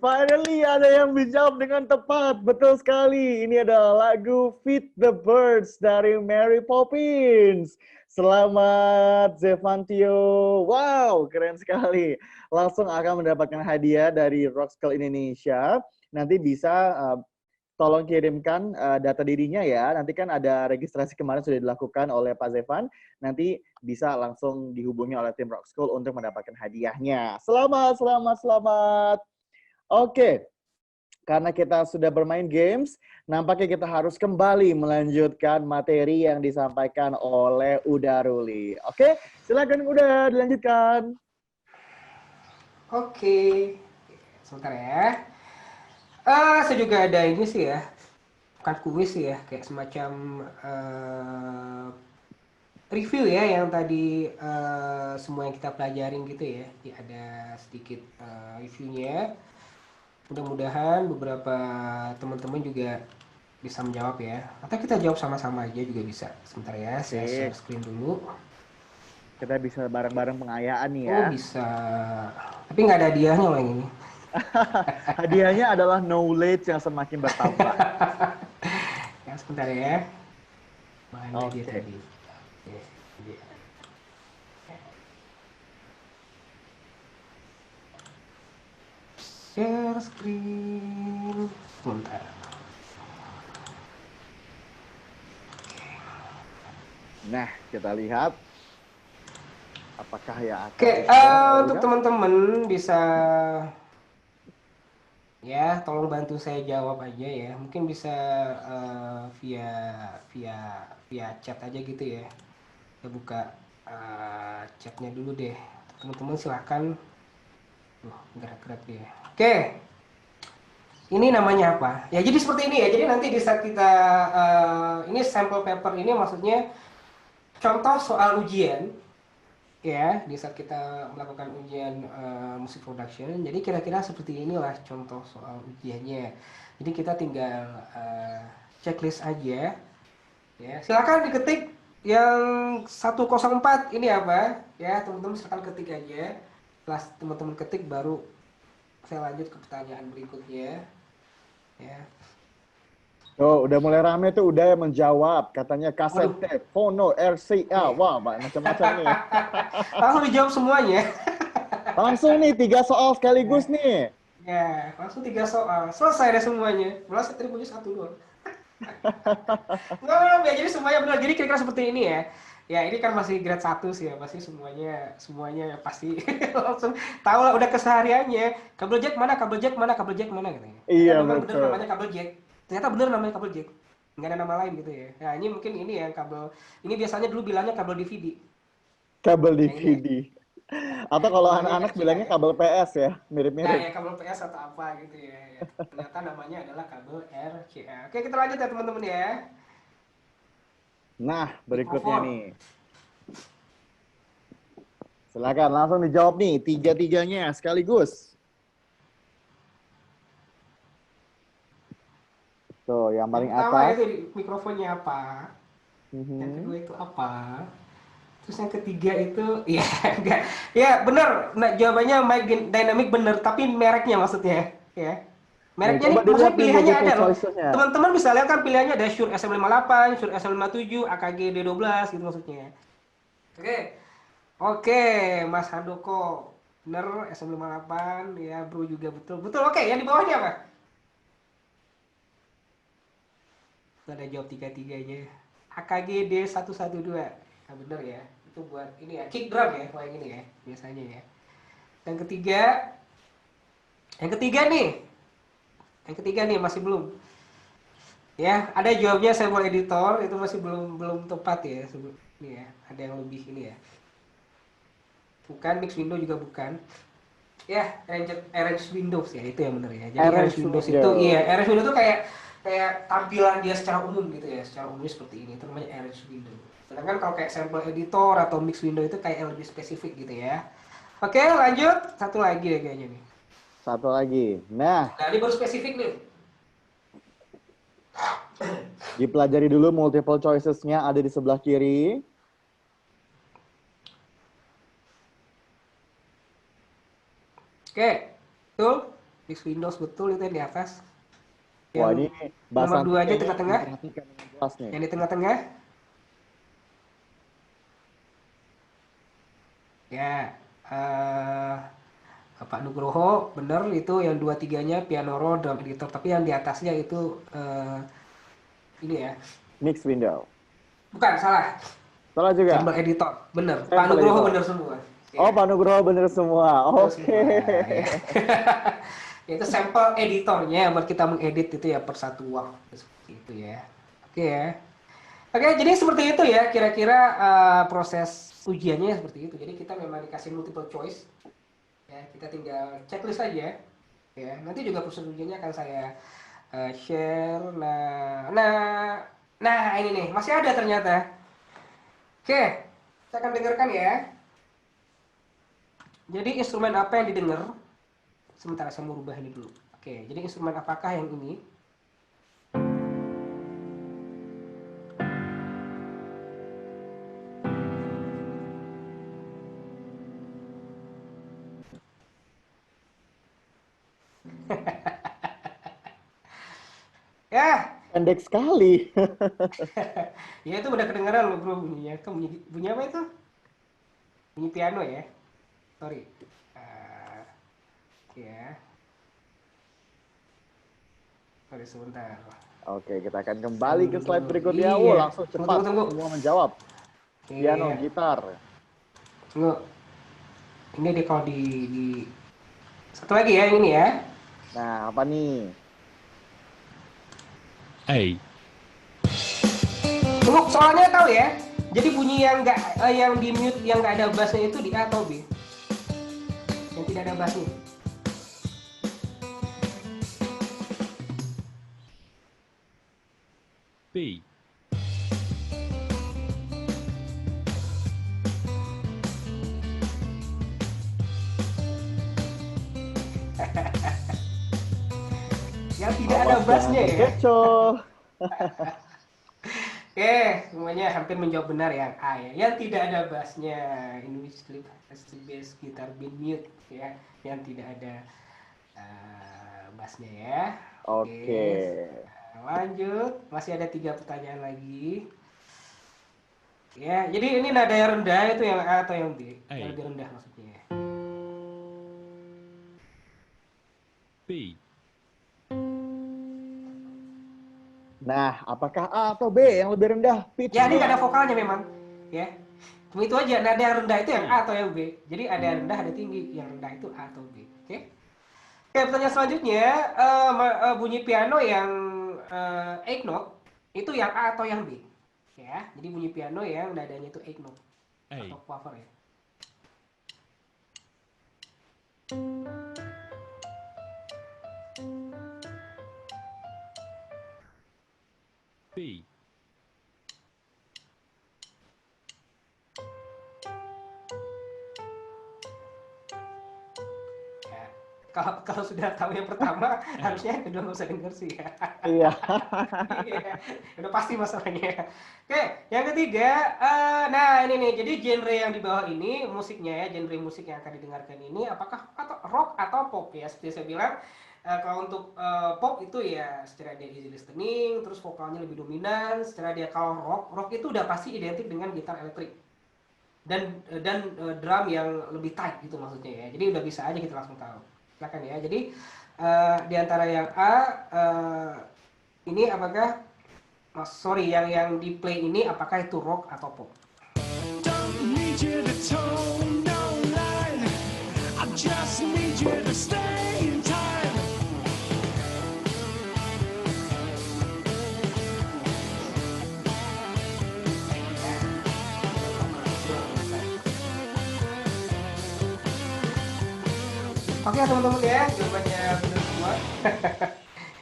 Finally ada yang dijawab dengan tepat. Betul sekali. Ini adalah lagu Feed the Birds dari Mary Poppins. Selamat Zevantio. Wow, keren sekali. Langsung akan mendapatkan hadiah dari Rock School Indonesia. Nanti bisa tolong kirimkan data dirinya ya. Nanti kan ada registrasi kemarin sudah dilakukan oleh Pak Zevan. Nanti bisa langsung dihubungi oleh tim Rock School untuk mendapatkan hadiahnya. Selamat, selamat, selamat. Oke, karena kita sudah bermain games, nampaknya kita harus kembali melanjutkan materi yang disampaikan oleh Uda Ruli. Oke, silakan Uda dilanjutkan. Oke, sebentar ya. Saya juga ada ini sih ya, bukan kuis sih ya, kayak semacam review ya yang tadi semua yang kita pelajarin gitu ya. Jadi ada sedikit reviewnya. Mudah-mudahan beberapa teman-teman juga bisa menjawab ya. Atau kita jawab sama-sama aja juga bisa. Sebentar ya, saya share screen dulu. Kita bisa bareng-bareng pengayaan nih ya. Oh bisa. Tapi nggak ada hadiahnya loh yang ini. Hadiahnya adalah knowledge yang semakin bertambah. Ya, sebentar ya. Mana dia tadi? Share screen. Sebentar. Nah, kita lihat apakah ya akan. Oke, untuk teman-teman bisa Ya, tolong bantu saya jawab aja ya. Mungkin bisa via via via chat aja gitu ya. Saya buka chatnya dulu deh. Teman-teman silahkan. Gerak-gerak dia. Oke, ini namanya apa? Ya, jadi seperti ini ya. Jadi nanti di saat kita ini sampel paper ini maksudnya contoh soal ujian ya. Di saat kita melakukan ujian musik production. Jadi kira-kira seperti inilah contoh soal ujiannya. Jadi kita tinggal checklist aja. Ya, silakan diketik yang 104 ini apa? Ya, teman-teman silakan ketik aja. Setelah teman-teman ketik baru saya lanjut ke pertanyaan berikutnya. Ya. Oh, udah mulai rame tuh, udah menjawab. Katanya kaset Waduh. tape, phono, RCA. Oke. Wah, macam-macam nih. Langsung dijawab semuanya. Langsung nih, 3 soal sekaligus nih. Ya, langsung 3 soal. Selesai deh semuanya. Malah saya tadi punya 1 doang. Nggak, ya, jadi semuanya benar. Jadi kira-kira seperti ini ya. Ya, ini kan masih grade 1 sih ya. Pasti semuanya pasti langsung tahu lah udah kesehariannya. Kabel jack mana, kabel jack mana, kabel jack mana katanya. Iya, Ternyata memang benar betul. namanya kabel jack. Ternyata benar namanya kabel jack. Nggak ada nama lain gitu ya. Nah, ini mungkin ini ya kabel. Ini biasanya dulu bilangnya kabel DVD. Kabel Yang ini ya. DVD. Atau kalau Namanya anak-anak RCA bilangnya ya. kabel PS ya, Nah, mirip-mirip. ya kabel PS atau apa gitu ya. Ya. Ternyata namanya adalah kabel RCA. Oke, kita lanjut ya teman-teman ya. Nah, berikutnya Mikrofon. nih. Silakan langsung dijawab nih, 3-3-nya sekaligus. Tuh, yang paling Yang pertama atas. itu mikrofonnya apa? Yang kedua itu apa? Terus yang ketiga itu ya enggak. Ya benar. Nah, jawabannya mic dynamic benar, tapi mereknya maksudnya ya. Nih, Mereknya nih coba maksudnya dilihat nih pilihannya ada multiple loh. choices-nya. Teman-teman bisa lihat kan pilihannya ada Shure SM58, Shure SM57, AKG D12 gitu maksudnya. Oke. Oke, Mas Handoko. Bener SM58 ya, Bro juga betul. Betul. Oke, yang di bawahnya apa? Ada jawab tiga-tiganya. AKG D112. Nah, bener ya. Itu buat ini ya, kick drum ya, kalau yang ini ya, biasanya ya. Yang ketiga, yang ketiga nih. Yang ketiga nih masih belum. Ya, ada jawabnya sampel editor itu masih belum tepat ya. Ini ya, ada yang lebih ini ya. Bukan mix window juga bukan. Ya, arrange Windows ya, itu yang benar ya. Jadi arrange Windows itu iya, arrange Windows itu kayak tampilan dia secara umum gitu ya, secara umum seperti ini. Itu namanya arrange window. Sedangkan kalau kayak sample editor atau mix window itu kayak yang lebih spesifik gitu ya. Oke, lanjut. Satu lagi ya kayaknya nih. Satu lagi. Nah, Nah, ini baru spesifik nih. dipelajari dulu multiple choices-nya ada di sebelah kiri. Oke, betul. Mix Windows betul itu yang di atas. Wah, Yang ini nomor bahasan 2 aja kayaknya tengah-tengah. diperhatikan dengan jelas nih. Yang di tengah-tengah. Ya, Pak Nugroho bener itu yang 2-3-nya piano roll drum editor, tapi yang di atasnya itu ini ya. Mix window. Bukan, salah. Salah juga. Sample editor, bener. Pak Sample Nugroho editor. bener semua. Oh, Pak Nugroho bener semua. Oke. Ya. Itu sampel editornya buat kita mengedit itu ya per satu waktu seperti itu ya. Oke ya. Oke, jadi seperti itu ya kira-kira proses ujiannya seperti itu. Jadi kita memang dikasih multiple choice. Ya, kita tinggal checklist aja. Ya, nanti juga proses ujiannya akan saya share. Nah ini nih masih ada ternyata. Oke, saya akan dengarkan ya. Jadi instrumen apa yang didengar? Sementara saya mau rubah ini dulu. Oke, jadi instrumen apakah yang ini? Ya, Pendek sekali. ya itu udah kedengaran loh bro bunyinya. Itu bunyi apa itu? Bunyi piano ya. Sorry. Ya. Sorry sebentar. Oke, kita akan kembali ke slide berikutnya. Iya. Langsung cepat Tunggu. semua menjawab. Piano, Iya. gitar. Tunggu. Ini deh kalau di satu lagi ya yang ini ya. Nah, apa nih? A. Tunggu, soalnya tahu ya. Jadi bunyi yang nggak yang di mute yang nggak ada bassnya itu di A atau B? Yang tidak ada bassnya. B. Yang tidak ada Awas bassnya jangan ya. kecoh. Oke, semuanya hampir menjawab benar yang A ya. Yang tidak ada bassnya, in which clip has the bass guitar been mute ya. Yang tidak ada bassnya ya. Oke. Lanjut, masih ada 3 pertanyaan lagi. Ya, jadi ini nada yang rendah itu yang A atau yang B? A. Yang lebih rendah maksudnya. B. Nah, apakah A atau B yang lebih rendah pitch? Ya, ini nggak ada vokalnya memang. Ya, cuma itu aja. Nada yang rendah itu yang A atau yang B. Jadi ada yang rendah, ada tinggi. Yang rendah itu A atau B. Oke? Oke, pertanyaan selanjutnya, bunyi piano yang 8 note itu yang A atau yang B? Ya, jadi bunyi piano yang nadanya itu 8 note A. atau quaver ya. B. Ya, kalau sudah tahu yang pertama, harusnya yang kedua nggak usah denger sih ya. Iya. Iya, udah pasti masalahnya. Oke, yang ketiga, nah ini nih, jadi genre yang di bawah ini musiknya ya, genre musik yang akan didengarkan ini, apakah atau rock atau pop ya? Seperti saya bilang, kalau untuk pop itu ya secara dia easy listening, terus vokalnya lebih dominan. Secara dia kalau rock itu udah pasti identik dengan gitar elektrik dan drum yang lebih tight gitu maksudnya ya. Jadi udah bisa aja kita langsung tahu. Silakan ya. Jadi di antara yang A ini apakah yang di play ini apakah itu rock atau pop? Don't need you to tone no line. I just need you to stay in time. Oke teman-teman ya, jawabannya benar semua.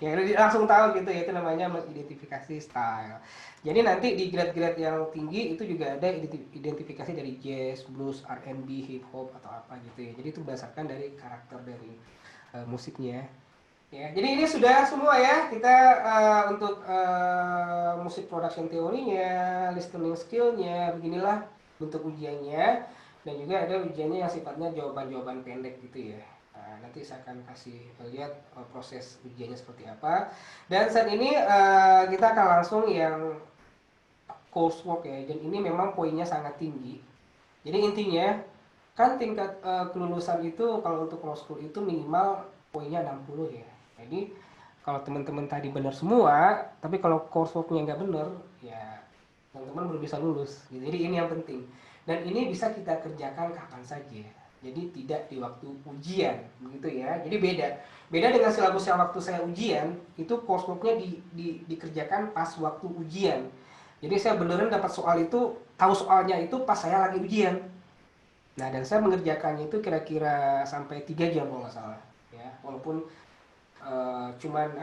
Ya langsung tahu gitu ya, itu namanya mengidentifikasi style. Jadi nanti di grade-grade yang tinggi itu juga ada identifikasi dari jazz, blues, R&B, hip hop atau apa gitu ya. Jadi itu berdasarkan dari karakter dari musiknya. Ya, jadi ini sudah semua ya kita untuk musik production teorinya, listening skillnya, beginilah bentuk ujiannya, dan juga ada ujiannya yang sifatnya jawaban-jawaban pendek gitu ya. Nanti saya akan kasih lihat proses ujiannya seperti apa. Dan saat ini kita akan langsung yang coursework ya. Dan ini memang poinnya sangat tinggi. Jadi intinya kan tingkat kelulusan itu kalau untuk law school itu minimal poinnya 60 ya. Jadi kalau teman-teman tadi benar semua, tapi kalau courseworknya nggak benar, ya teman-teman belum bisa lulus. Jadi ini yang penting. Dan ini bisa kita kerjakan kapan saja. Jadi tidak di waktu ujian, begitu ya. Jadi beda dengan silabus yang waktu saya ujian, itu courseworknya dikerjakan pas waktu ujian. Jadi saya beneran dapat soal itu, tahu soalnya itu pas saya lagi ujian. Nah, dan saya mengerjakannya itu kira-kira sampai 3 jam kalau nggak salah. Ya, walaupun cuman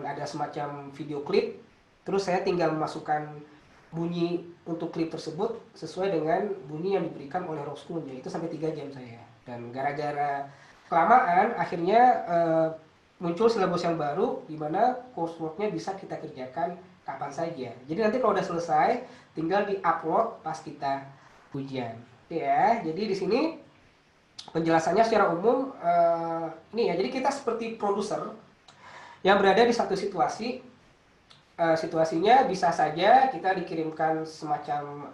ada semacam video klip, terus saya tinggal memasukkan bunyi untuk klip tersebut sesuai dengan bunyi yang diberikan oleh rock school-nya. Itu sampai 3 jam saya. Dan gara-gara kelamaan akhirnya muncul silabus yang baru di mana coursework-nya bisa kita kerjakan kapan saja. Jadi nanti kalau udah selesai tinggal di-upload pas kita ujian. Ya, jadi di sini penjelasannya secara umum ini ya. Jadi kita seperti produser yang berada di satu situasi. Situasinya bisa saja kita dikirimkan semacam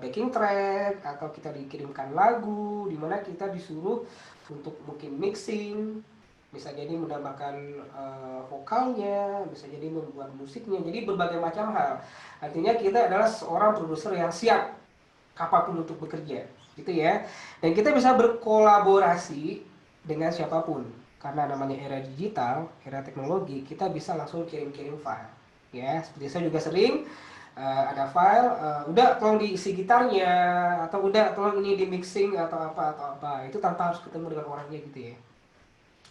backing track atau kita dikirimkan lagu di mana kita disuruh untuk mungkin mixing, bisa jadi menambahkan vokalnya, bisa jadi membuat musiknya, jadi berbagai macam hal. Artinya kita adalah seorang produser yang siap kapanpun untuk bekerja, gitu ya. Dan kita bisa berkolaborasi dengan siapapun. karena namanya era digital, era teknologi, kita bisa langsung kirim-kirim file. Ya, seperti saya juga sering ada file, udah tolong diisi gitarnya, atau udah tolong ini di mixing atau apa, itu tanpa harus ketemu dengan orangnya gitu ya.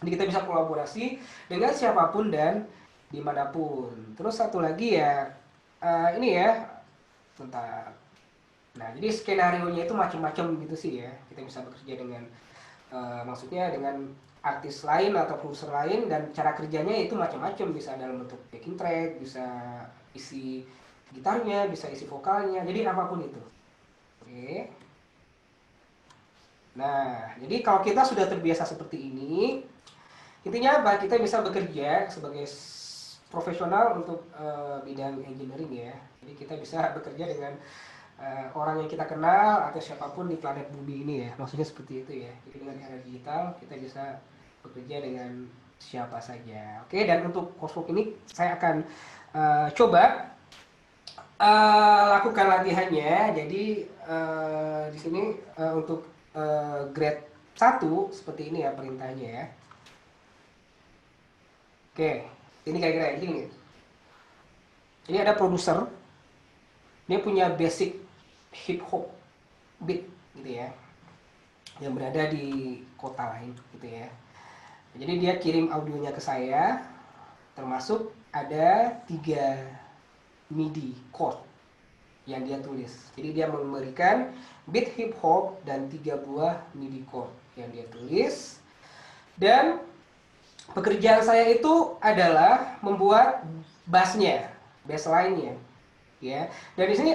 Jadi kita bisa kolaborasi dengan siapapun dan dimanapun. Terus satu lagi ya, ini ya, bentar. Nah, jadi skenario-nya itu macam-macam gitu sih ya. Kita bisa bekerja dengan, maksudnya dengan artis lain atau produser lain, dan cara kerjanya itu macam-macam, bisa dalam bentuk backing track, bisa isi gitarnya, bisa isi vokalnya, jadi apapun itu. Oke. Nah, jadi kalau kita sudah terbiasa seperti ini, intinya apa? Kita bisa bekerja sebagai profesional untuk bidang engineering ya. Jadi kita bisa bekerja dengan orang yang kita kenal atau siapapun di planet bumi ini ya. Maksudnya seperti itu ya. Jadi dengan era digital kita bisa bekerja dengan siapa saja. Oke, dan untuk coursework ini saya akan coba lakukan latihannya. Jadi di sini untuk grade 1 seperti ini ya perintahnya ya. Oke, ini kira-kira ini. Ini ada produser. Dia punya basic hip hop beat gitu ya, yang berada di kota lain gitu ya. Jadi dia kirim audionya ke saya, termasuk ada 3 MIDI chord yang dia tulis. Jadi dia memberikan beat hip hop dan 3 buah MIDI chord yang dia tulis. Dan pekerjaan saya itu adalah membuat bassnya, bassline-nya. Ya, dan di sini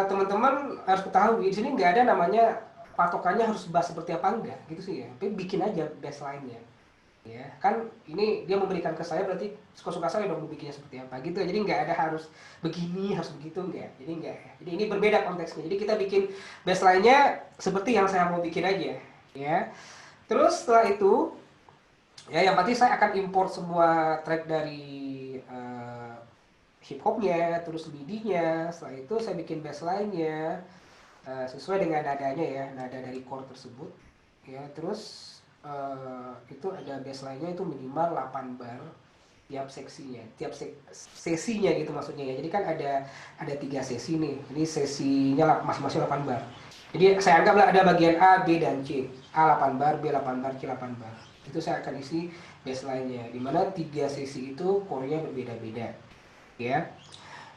teman-teman harus ketahui, di sini nggak ada namanya patokannya harus bass seperti apa enggak, gitu sih ya. Tapi bikin aja bassline-nya. Ya, kan ini dia memberikan ke saya, berarti suka-suka saya dong bikinnya seperti apa gitu. Jadi nggak ada harus begini, harus begitu, enggak. Jadi enggak. Jadi ini berbeda konteksnya. Jadi kita bikin bassline-nya seperti yang saya mau bikin aja, ya. Terus setelah itu, ya yang pasti saya akan import semua track dari hip hopnya, terus MIDI-nya. Setelah itu saya bikin bassline-nya sesuai dengan nadanya ya, nada dari chord tersebut. Ya, terus itu ada bassline-nya itu minimal 8 bar tiap seksinya, tiap sesinya gitu maksudnya ya. Jadi kan ada 3 sesi nih. Ini sesinya masing-masing 8 bar. Jadi saya anggaplah ada bagian A, B dan C. A 8 bar, B 8 bar, C 8 bar. Itu saya akan isi bassline-nya, di mana 3 sesi itu chord-nya berbeda-beda. Ya,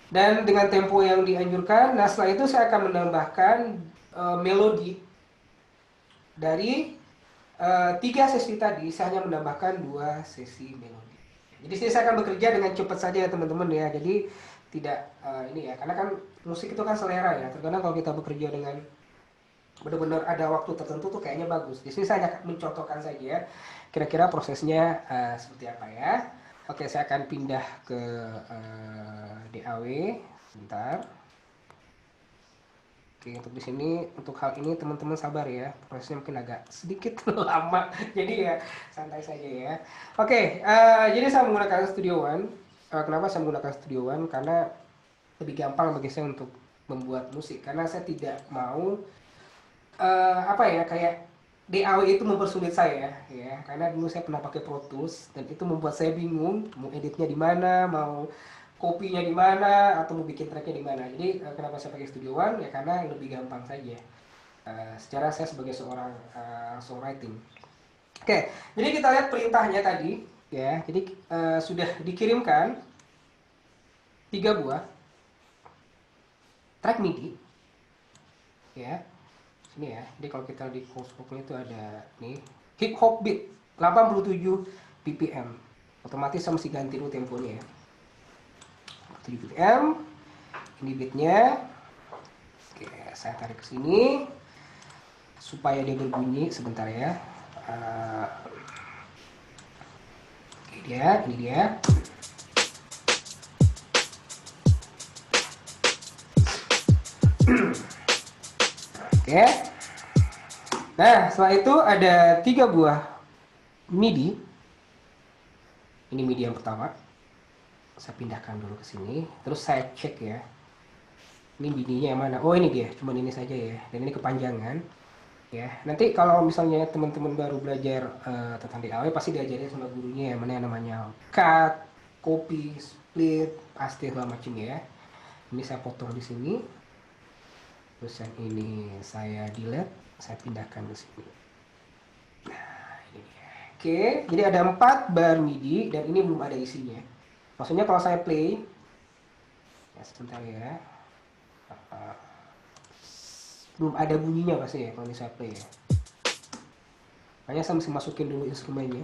dan dengan tempo yang dianjurkan. Nah, setelah itu saya akan menambahkan melodi dari 3 sesi tadi. Saya hanya menambahkan 2 sesi melodi. Jadi sini saya akan bekerja dengan cepat saja ya teman-teman ya. Jadi tidak ini ya, karena kan musik itu kan selera ya. Terkadang kalau kita bekerja dengan benar-benar ada waktu tertentu tuh kayaknya bagus. Di sini saya hanya mencontohkan saja kira-kira prosesnya seperti apa ya. Oke, saya akan pindah ke DAW sebentar. Oke, untuk di sini, untuk hal ini teman-teman sabar ya, prosesnya mungkin agak sedikit lama, jadi ya santai saja ya. Oke, jadi saya menggunakan Studio One. Kenapa saya menggunakan Studio One? Karena lebih gampang bagi saya untuk membuat musik, karena saya tidak mau apa ya, kayak DAW itu mempersulit saya ya, karena dulu saya pernah pakai Pro Tools dan itu membuat saya bingung mau editnya di mana, mau kopinya di mana, atau mau bikin tracknya di mana. Jadi kenapa saya pakai Studio One ya, karena lebih gampang saja secara saya sebagai seorang songwriting. Oke, jadi kita lihat perintahnya tadi ya. Jadi sudah dikirimkan 3 buah track MIDI ya. Ini ya, jadi kalau kita di coursework itu ada nih hip hop beat 87 BPM. Otomatis saya mesti ganti dulu temponya ya. 7 BPM. Ini beatnya. Oke, saya tarik ke sini supaya dia berbunyi sebentar ya. Oke, ini dia. Oke. Nah, setelah itu ada 3 buah MIDI. Ini MIDI yang pertama. Saya pindahkan dulu ke sini. Terus saya cek ya. Ini MIDI-nya yang mana? Oh, ini dia. Cuman ini saja ya. Dan ini kepanjangan. Ya, nanti kalau misalnya teman-teman baru belajar tentang DAW pasti diajarin sama gurunya ya, mana yang namanya cut, copy, split, paste segala macam ya. Ini saya potong di sini, terus yang ini saya delete, saya pindahkan ke sini. Nah, ini dia. Oke, jadi ada 4 bar MIDI dan ini belum ada isinya. Maksudnya kalau saya play, ya sebentar ya, belum ada bunyinya pasti ya kalau ini saya play ya. Makanya saya mesti masukin dulu instrumennya.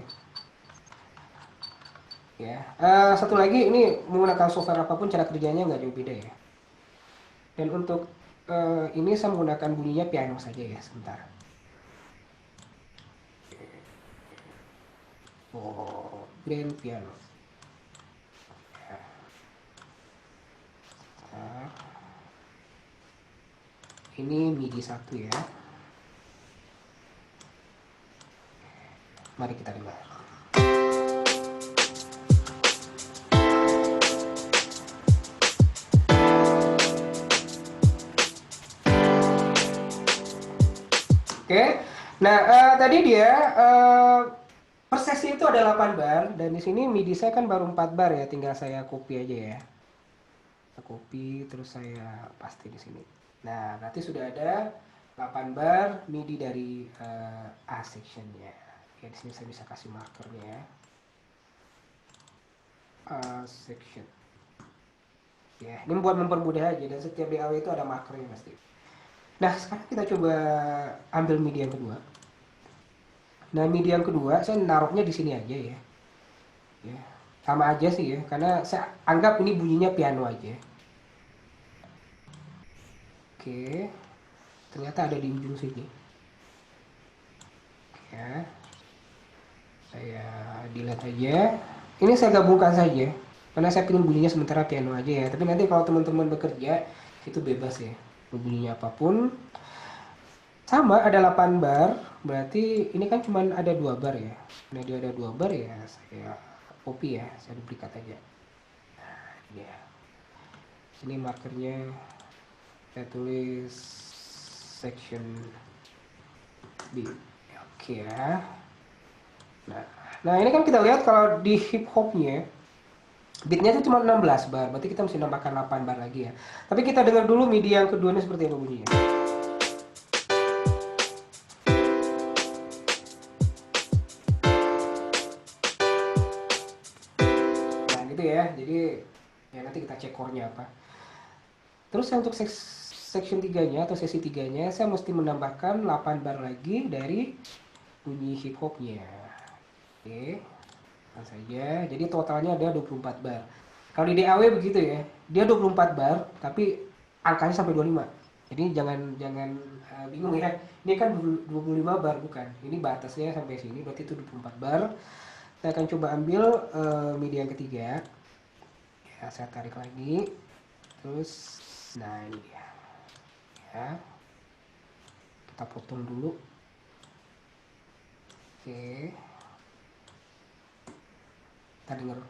Ya, satu lagi ini menggunakan software apapun cara kerjanya nggak jauh beda ya. Dan untuk ini saya menggunakan bunyinya piano saja ya sebentar. Oh, grand piano. Ya. Nah, ini MIDI 1 ya. Mari kita dengar. Oke, nah tadi dia per sesi itu ada 8 bar dan di sini MIDI saya kan baru 4 bar ya, tinggal saya copy aja ya. Saya copy terus saya paste di sini. Nah, berarti sudah ada 8 bar MIDI dari A sectionnya. Ya, di sini saya bisa kasih markernya ya. A section. Ya, ini buat mempermudah aja dan setiap DAW itu ada markernya pasti. Nah, sekarang kita coba ambil MIDI yang kedua. Nah, MIDI yang kedua saya naruhnya di sini aja ya. Ya, sama aja sih ya, karena saya anggap ini bunyinya piano aja. Oke, ternyata ada di ujung sini. Ya, saya delete aja. Ini saya gabungkan saja, karena saya pilih bunyinya sementara piano aja ya. Tapi nanti kalau teman-teman bekerja itu bebas ya, bunyinya apapun. Sama ada 8 bar, berarti ini kan cuma ada 2 bar ya. Nah, dia ada 2 bar ya, saya copy ya, saya duplikat aja. Nah, ini ya. Sini markernya saya tulis section B. Oke ya. Nah, ini kan kita lihat kalau di hip hopnya beatnya itu cuma 16 bar, berarti kita mesti nambahkan 8 bar lagi ya. Tapi kita dengar dulu MIDI yang kedua ini seperti apa bunyinya. Nah, gitu ya. Jadi ya nanti kita cek core-nya apa. Terus untuk section 3-nya atau sesi 3-nya saya mesti menambahkan 8 bar lagi dari bunyi hip hopnya. Oke. Langsung saja. Jadi totalnya ada 24 bar. Kalau di DAW begitu ya. Dia 24 bar tapi angkanya sampai 25. Jadi jangan bingung ya. Ini kan 25 bar bukan. Ini batasnya sampai sini berarti itu 24 bar. Saya akan coba ambil MIDI yang ketiga. Ya, saya tarik lagi. Terus nah ini dia. Ya. Kita potong dulu. Oke. Kita dengar.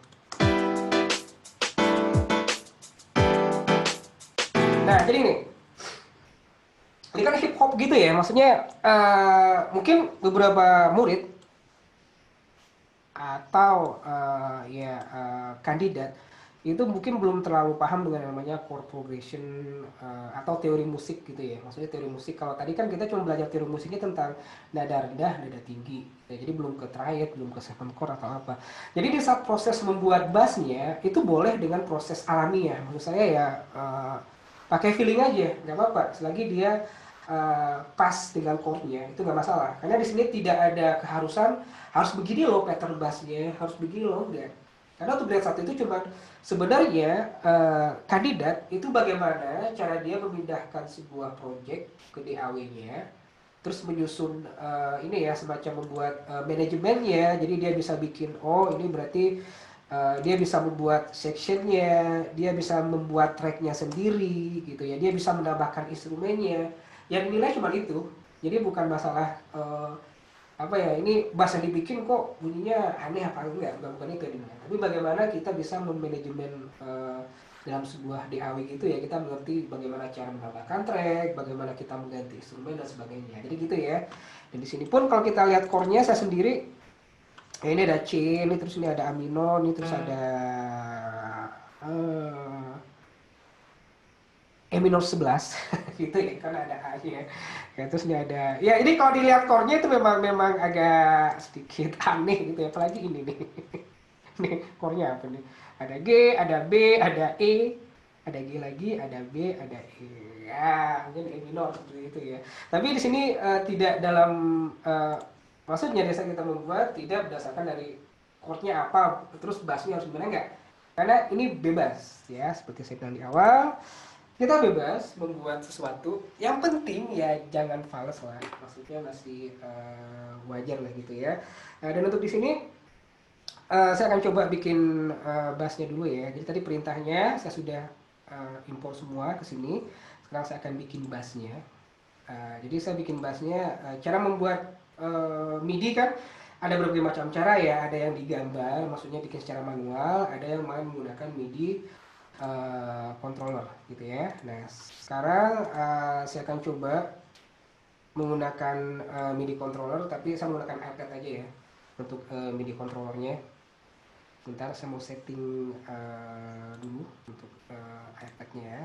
Nah, jadi ini kan hip hop gitu ya, maksudnya mungkin beberapa murid atau kandidat itu mungkin belum terlalu paham dengan yang namanya chord progression atau teori musik gitu ya. Maksudnya teori musik, kalau tadi kan kita cuma belajar teori musiknya tentang nada rendah, nada tinggi ya, jadi belum ke triad, belum ke seven chord atau apa. Jadi di saat proses membuat bassnya itu boleh dengan proses alamiah. Menurut saya ya pakai feeling aja, nggak apa-apa selagi dia pas dengan chordnya, itu nggak masalah. Karena di sini tidak ada keharusan harus begini loh pattern bassnya, harus begini loh, enggak. Karena untuk grade 1 itu cuma sebenarnya kandidat itu bagaimana cara dia memindahkan sebuah project ke DAW-nya, terus menyusun ini ya semacam membuat manajemennya, jadi dia bisa bikin ini berarti dia bisa membuat sectionnya, dia bisa membuat tracknya sendiri gitu ya, dia bisa menambahkan instrumennya, yang nilai cuma itu. Jadi bukan masalah ini bass yang dibikin kok bunyinya aneh apa enggak, bukan itu yang dinilai. Tapi bagaimana kita bisa memanajemen dalam sebuah DAW gitu ya, kita mengerti bagaimana cara menambahkan track, bagaimana kita mengganti instrumen dan sebagainya. Jadi gitu ya. Dan di sini pun kalau kita lihat chordnya saya sendiri, ini ada C, ini terus ini ada A minor, ini terus ada E minor 11 gitu ya, kan ada A-nya. Ya, terus ini ada, ya ini kalau dilihat chordnya itu memang agak sedikit aneh gitu ya, apalagi ini nih. Nih chordnya apa nih? Ada G, ada B, ada E, ada G lagi, ada B, ada E. Ya, mungkin E minor seperti itu ya. Tapi di sini tidak dalam maksudnya desa kita membuat tidak berdasarkan dari chordnya apa, terus bassnya harus gimana, enggak. Karena ini bebas ya, seperti saya bilang di awal. Kita bebas membuat sesuatu, yang penting ya jangan fals lah, maksudnya masih wajar lah gitu ya. Dan untuk di sini saya akan coba bikin bassnya dulu ya. Jadi tadi perintahnya saya sudah import semua ke sini. Sekarang saya akan bikin bassnya. Jadi saya bikin bassnya, cara membuat MIDI kan ada berbagai macam cara ya. Ada yang digambar, maksudnya bikin secara manual, ada yang main menggunakan MIDI controller gitu ya. Nah sekarang saya akan coba menggunakan MIDI controller, tapi saya menggunakan iPad aja ya untuk MIDI controllernya. Bentar saya mau setting dulu untuk iPad-nya ya.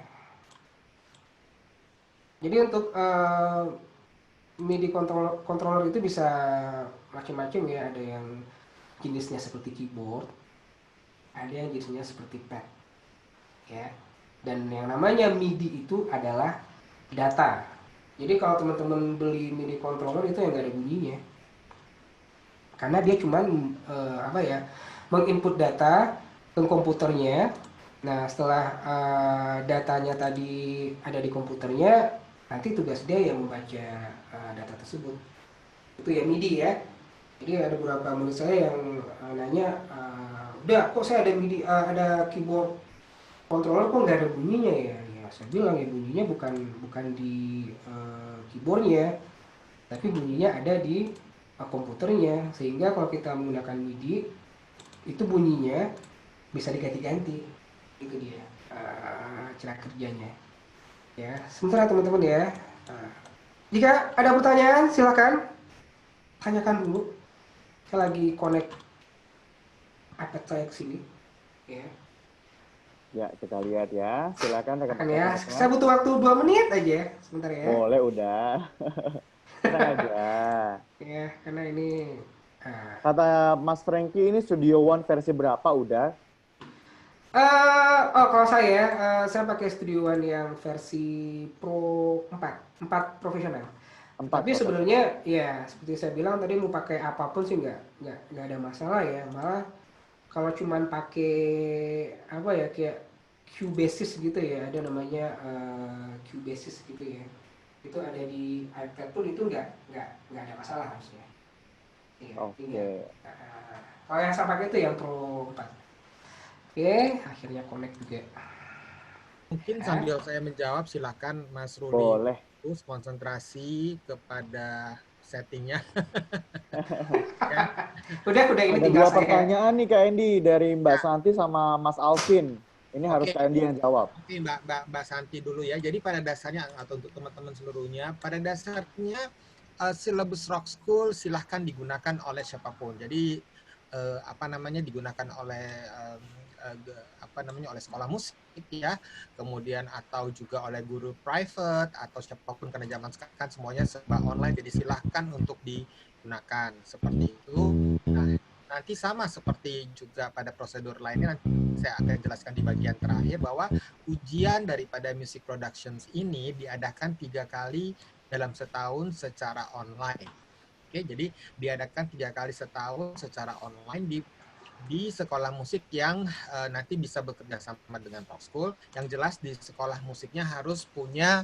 Jadi untuk MIDI controller itu bisa macam-macam ya. Ada yang jenisnya seperti keyboard, ada yang jenisnya seperti pad ya. Dan yang namanya MIDI itu adalah data. Jadi kalau teman-teman beli MIDI controller itu yang nggak ada bunyinya, karena dia cuman menginput data ke komputernya. Nah setelah datanya tadi ada di komputernya, nanti tugas dia yang membaca data tersebut. Itu ya MIDI ya. Jadi ada beberapa murid saya yang nanya, udah kok saya ada MIDI, ada keyboard controller kok nggak ada bunyinya ya? Ya saya bilang ya bunyinya bukan di keyboardnya, tapi bunyinya ada di komputernya. Sehingga kalau kita menggunakan MIDI itu bunyinya bisa diganti-ganti. Itu dia cara kerjanya. Ya, sementara teman-teman ya. Jika ada pertanyaan silakan tanyakan dulu. Saya lagi connect iPad saya ke sini. Ya. Ya, kita lihat ya. Silakan rekan-rekan. Ya, saya butuh waktu 2 menit aja sebentar ya. Boleh, udah. Tenang aja. Ya, karena ini Kata Mas Franky ini Studio One versi berapa udah? kalau saya pakai Studio One yang versi Pro 4 profesional. Tapi sebenarnya ya seperti saya bilang tadi, mau pakai apapun sih nggak ada masalah ya. Malah kalau cuman pakai kayak Cubassist gitu ya, ada namanya Cubassist gitu ya, itu ada di iPad pun itu nggak ada masalah harusnya. Ya, Oke. Kalau yang saya pakai itu yang Pro 4. Oke, akhirnya connect juga. Mungkin sambil saya menjawab, silakan Mas Rudi. Boleh. Terus konsentrasi kepada settingnya. Udah ini ada tinggal 2 pertanyaan nih Kak Endi dari Mbak Santi sama Mas Alvin. Ini harus Kak Endi yang jawab. Oke, Mbak Santi dulu ya. Jadi pada dasarnya, atau untuk teman-teman seluruhnya, pada dasarnya silabus Rock School silahkan digunakan oleh siapapun. Jadi digunakan oleh oleh sekolah musik ya, kemudian atau juga oleh guru private atau siapapun, karena zaman sekarang kan semuanya serba online, jadi silahkan untuk digunakan seperti itu. Nah, nanti sama seperti juga pada prosedur lainnya, nanti saya akan jelaskan di bagian terakhir bahwa ujian daripada music productions ini diadakan 3 kali dalam setahun secara online. Oke, jadi diadakan 3 kali setahun secara online di sekolah musik yang nanti bisa bekerja sama dengan Rock School. Yang jelas di sekolah musiknya harus punya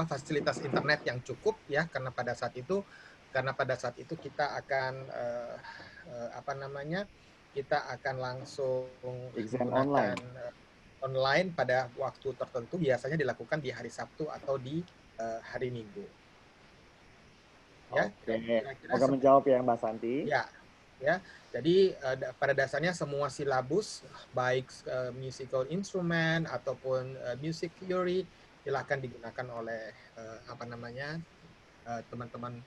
fasilitas internet yang cukup ya, karena pada saat itu kita akan kita akan langsung menggunakan online pada waktu tertentu, biasanya dilakukan di hari Sabtu atau di hari Minggu. Ya, Oke, semoga menjawab ya Mbak Santi. Ya, ya. Jadi pada dasarnya semua silabus baik musical instrument ataupun music theory silakan digunakan oleh teman-teman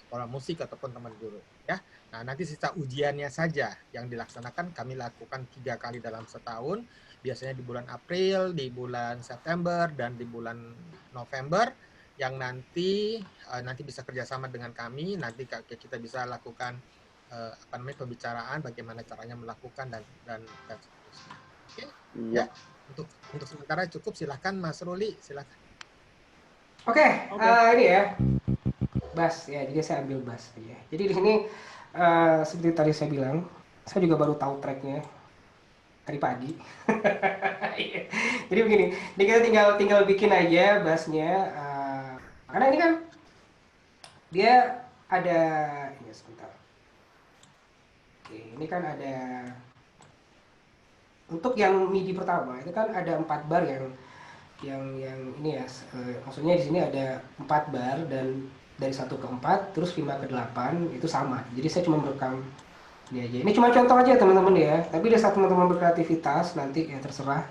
sekolah musik ataupun teman guru ya. Nah, nanti sisa ujiannya saja yang dilaksanakan kami lakukan 3 kali dalam setahun, biasanya di bulan April, di bulan September, dan di bulan November, yang nanti bisa kerjasama dengan kami, nanti kita bisa lakukan pembicaraan bagaimana caranya melakukan dan seterusnya. Oke? Iya. Ya. Untuk sementara cukup, silakan Mas Ruli, silakan. Oke. Ini ya. Bass ya, jadi saya ambil bass aja. Jadi di sini seperti tadi saya bilang, saya juga baru tahu tracknya tadi pagi. Jadi begini, ini kita tinggal bikin aja bassnya. Karena ini kan dia ada ini sebentar. Oke, ini kan ada untuk yang MIDI pertama itu kan ada 4 bar yang ini ya, maksudnya di sini ada 4 bar dan dari 1 ke 4 terus 5 ke 8 itu sama. Jadi saya cuma merekam ini aja. Ini cuma contoh aja teman-teman ya. Tapi dari saat teman-teman berkreativitas nanti ya terserah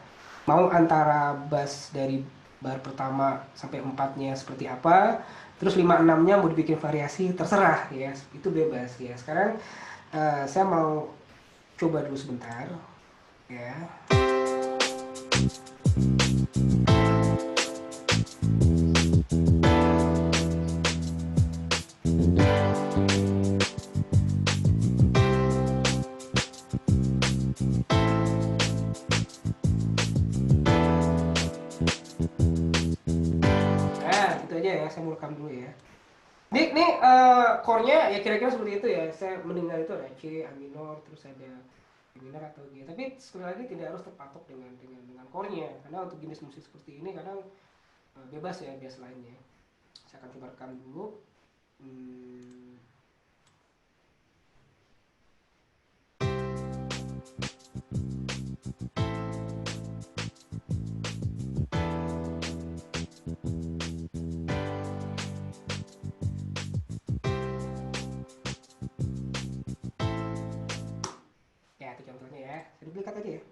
mau antara bass dari bar pertama sampai 4-nya seperti apa, terus 5-6-nya mau dibikin variasi terserah ya. Itu bebas ya. Sekarang saya mau coba dulu sebentar ya. Ya, saya mau rekam dulu ya. Ini chord-nya ya kira-kira seperti itu ya. Saya mendengar itu ada C, A minor, terus ada B minor atau G. Tapi sekali lagi tidak harus terpatok dengan chord-nya. Karena untuk jenis musik seperti ini kadang bebas ya bias lainnya. Saya akan coba rekam dulu. Ya, itu contohnya ya. Saya duplikat aja ya.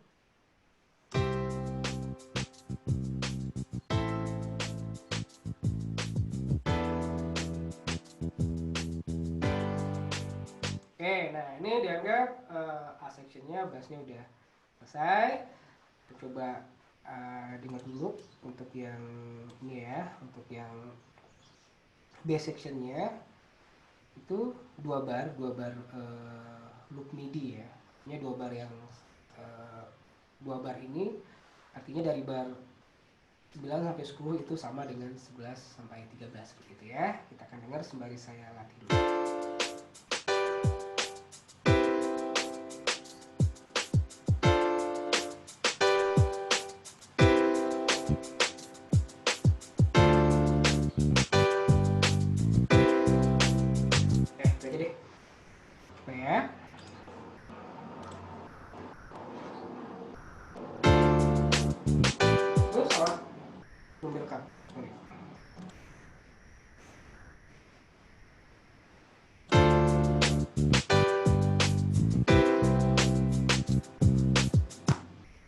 Oke, nah ini dianggap A section-nya, bass-nya udah selesai. Kita coba dengar dulu untuk yang ini ya, untuk yang B section-nya itu 2 bar loop MIDI ya. Ini 2 bar yang 2 bar ini artinya dari bar 9 sampai 10 itu sama dengan 11 sampai 13 begitu ya. Kita akan dengar sembari saya latih dulu.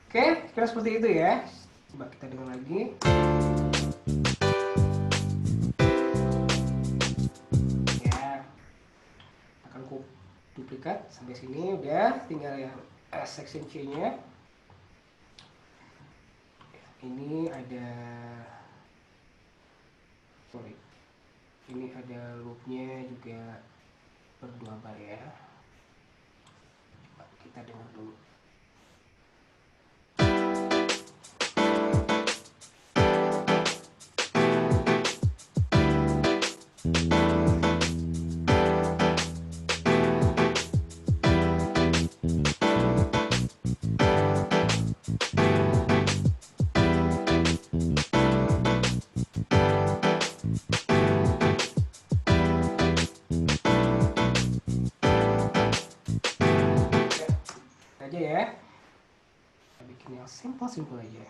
Oke, kira seperti itu ya. Coba kita dengar lagi. Ya, akan ku duplikat sampai sini udah. Tinggal yang section C-nya. Ini ada, ini ada loop-nya juga ber-2 bar ya. Coba kita dengar dulu. Aja ya, kita bikin yang simple aja.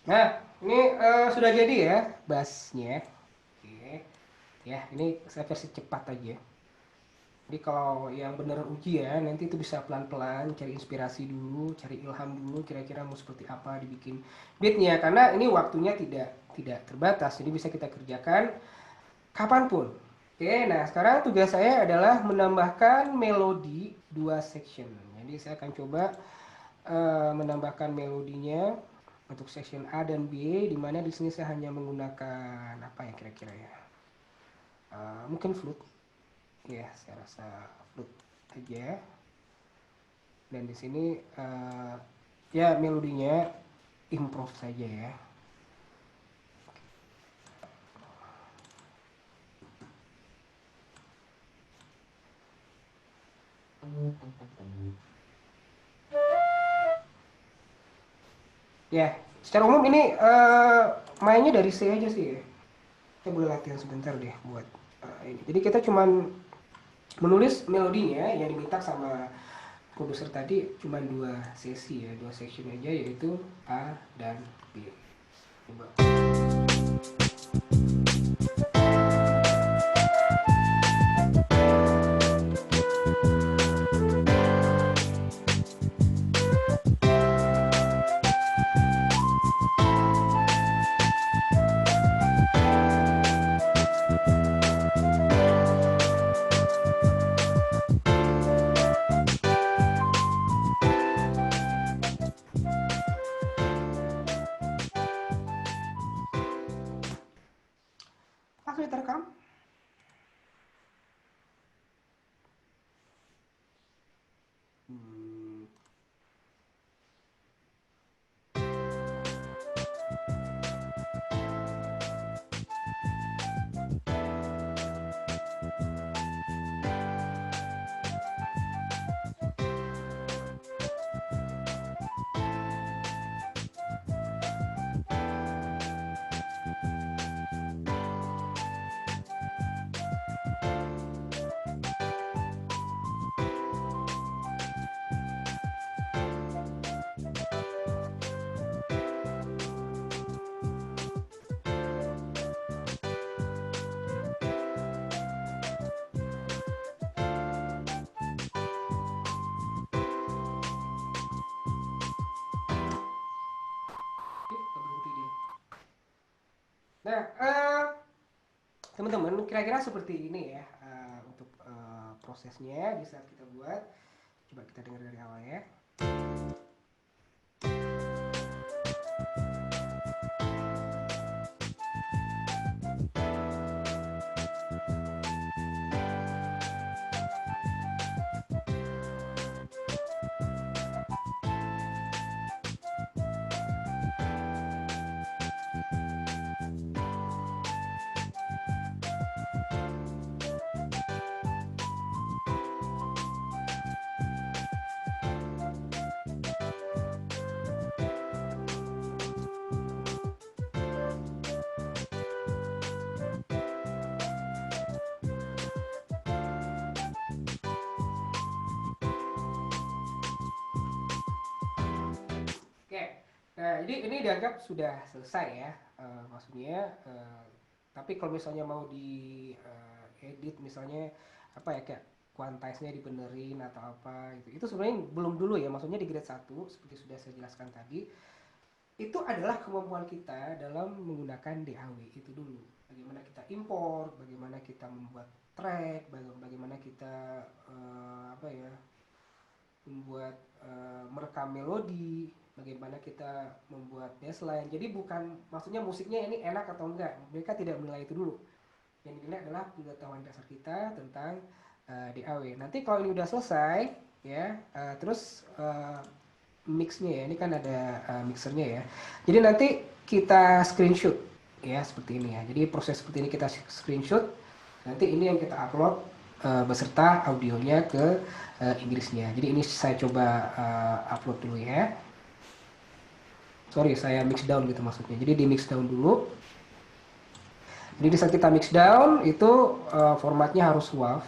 Nah, ini sudah jadi ya bassnya. Oke. Ya, ini saya versi cepat aja. Jadi kalau yang bener ujian nanti itu bisa pelan-pelan cari inspirasi dulu, cari ilham dulu kira-kira mau seperti apa dibikin beatnya karena ini waktunya tidak terbatas jadi bisa kita kerjakan kapanpun. Oke, nah sekarang tugas saya adalah menambahkan melodi 2 section. Jadi saya akan coba menambahkan melodinya untuk section A dan B di mana di sini saya hanya menggunakan apa ya kira-kira ya. Mungkin flute. Ya, saya rasa flute aja. Dan di sini ya melodinya improve saja ya. Ya, secara umum ini mainnya dari C aja sih ya. Kita boleh latihan sebentar deh buat ini. Jadi kita cuman menulis melodinya yang diminta sama produser tadi cuma 2 sesi ya, 2 section aja yaitu A dan B. Coba. Langsung kita rekam. Berhenti dia. Nah, teman-teman kira-kira seperti ini ya untuk prosesnya bisa kita buat. Coba kita dengar dari awal ya. Oke, nah jadi ini dianggap sudah selesai ya, maksudnya. Tapi kalau misalnya mau di edit misalnya apa ya kayak quantize-nya dibenerin atau apa itu sebenarnya belum dulu ya, maksudnya di grade 1 seperti sudah saya jelaskan tadi itu adalah kemampuan kita dalam menggunakan DAW itu dulu. Bagaimana kita import, bagaimana kita membuat track, bagaimana kita apa ya membuat merekam melodi, bagaimana kita membuat bassline. Jadi bukan maksudnya musiknya ini enak atau enggak, mereka tidak menilai itu dulu. Yang dinilai adalah pengetahuan dasar kita tentang DAW. Nanti kalau ini udah selesai ya, terus mixnya ya, ini kan ada mixernya ya. Jadi nanti kita screenshot ya seperti ini ya. Jadi proses seperti ini kita screenshot. Nanti ini yang kita upload beserta audionya ke Inggrisnya. Jadi ini saya coba upload dulu ya. Sorry, saya mix down gitu maksudnya. Jadi di mix down dulu. Jadi di saat kita mix down itu formatnya harus WAV.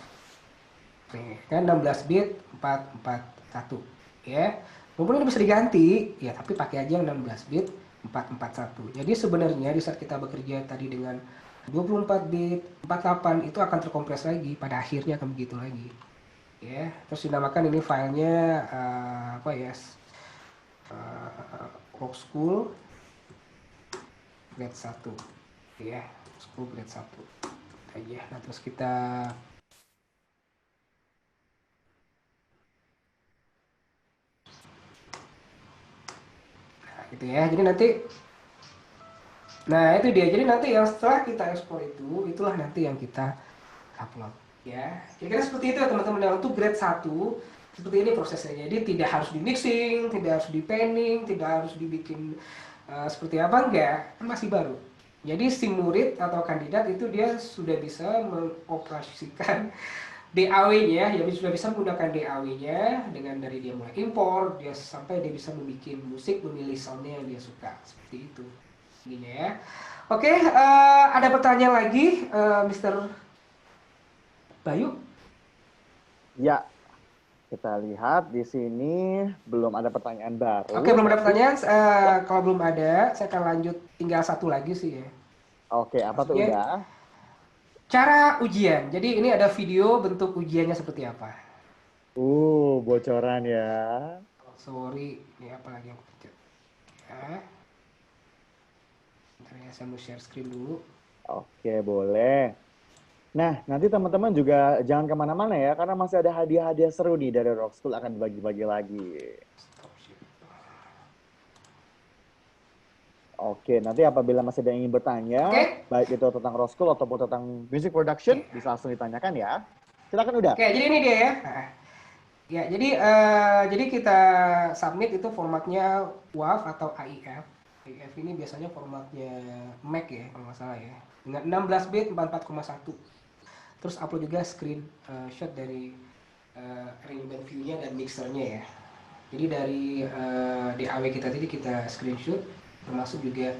Nih, kan 16 bit 441 ya. Walaupun ini bisa diganti ya, tapi pakai aja yang 16 bit 441. Jadi sebenarnya di saat kita bekerja tadi dengan 24 bit, 48 itu akan terkompres lagi, pada akhirnya akan begitu lagi. Ya, terus dinamakan ini filenya apa ya? Rock School grade 1. Ya, School grade 1. Aja. Nah, terus kita gitu ya. Jadi nanti, nah itu dia. Jadi nanti yang setelah kita ekspor itu, itulah nanti yang kita upload. Ya, kira-kira seperti itu ya teman-teman. Yang untuk grade 1 seperti ini prosesnya. Jadi tidak harus di mixing, tidak harus di panning, tidak harus dibikin seperti apa, enggak, kan masih baru. Jadi si murid atau kandidat itu dia sudah bisa mengoperasikan DAW-nya, ya sudah bisa menggunakan DAW-nya dengan dari dia mulai impor, dia sampai dia bisa membuat musik, memilih sound-nya yang dia suka, seperti itu. Ininya ya. Oke, ada pertanyaan lagi, Mr. Bayu? Ya, kita lihat di sini belum ada pertanyaan baru. Oke, belum ada pertanyaan. Kalau belum ada, saya akan lanjut. Tinggal satu lagi sih ya. Oke, apa tuh udah? Cara ujian. Jadi ini ada video bentuk ujiannya seperti apa. Bocoran ya. Sorry, ini apa lagi yang aku pencet? Ya. Bentar ya, saya mau share screen dulu. Oke, boleh. Nah, nanti teman-teman juga jangan kemana-mana ya, karena masih ada hadiah-hadiah seru nih dari Rock School akan dibagi-bagi lagi. Oke, nanti apabila masih ada yang ingin bertanya, baik itu tentang Rock School ataupun tentang music production, bisa langsung ditanyakan ya. Silakan udah. Oke, jadi ini dia ya. Ya, jadi kita submit itu formatnya WAV atau AIF. AIF ini biasanya formatnya Mac ya, kalau nggak salah ya. Dengan 16 bit 44,1. Terus upload juga screen shot dari arrangement view-nya dan mixernya ya. Jadi dari DAW kita tadi kita screenshot, termasuk juga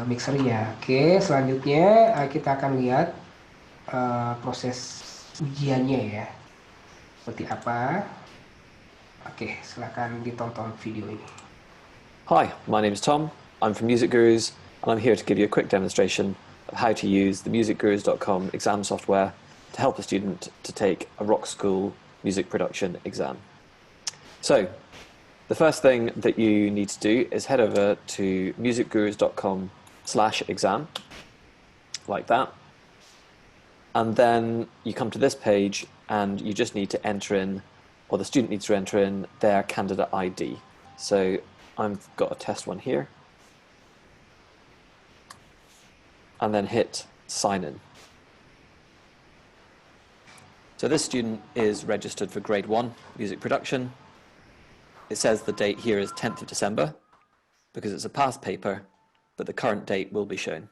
mixernya. Oke, selanjutnya kita akan lihat proses ujiannya ya. Seperti apa? Oke, silakan ditonton video ini. Hi, my name is Tom. I'm from Music Gurus, and I'm here to give you a quick demonstration of how to use the musicgurus.com exam software to help a student to take a Rock School music production exam. So, the first thing that you need to do is head over to musicgurus.com/exam, like that. And then you come to this page and you just need to enter in, or the student needs to enter in their candidate ID. So I've got a test one here. And then hit sign in. So this student is registered for grade 1 music production. It says the date here is 10th of December because it's a past paper, but the current date will be shown.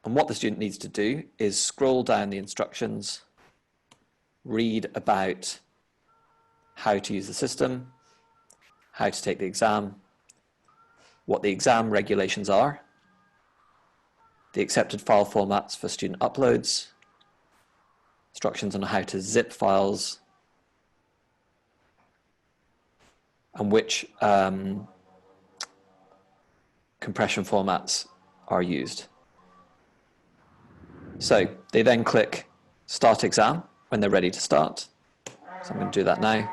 And what the student needs to do is scroll down the instructions, read about how to use the system, how to take the exam, what the exam regulations are, the accepted file formats for student uploads, instructions on how to zip files, and which compression formats are used. So they then click Start Exam when they're ready to start. So I'm going to do that now.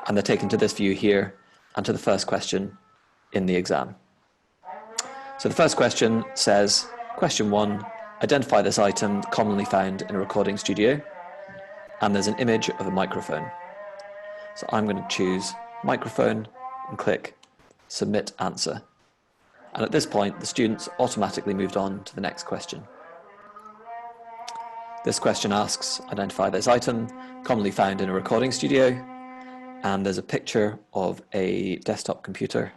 And they're taken to this view here and to the first question in the exam. So the first question says, question 1, identify this item commonly found in a recording studio. And there's an image of a microphone. So I'm going to choose microphone and click Submit Answer. And at this point, the students automatically moved on to the next question. This question asks, identify this item commonly found in a recording studio. And there's a picture of a desktop computer.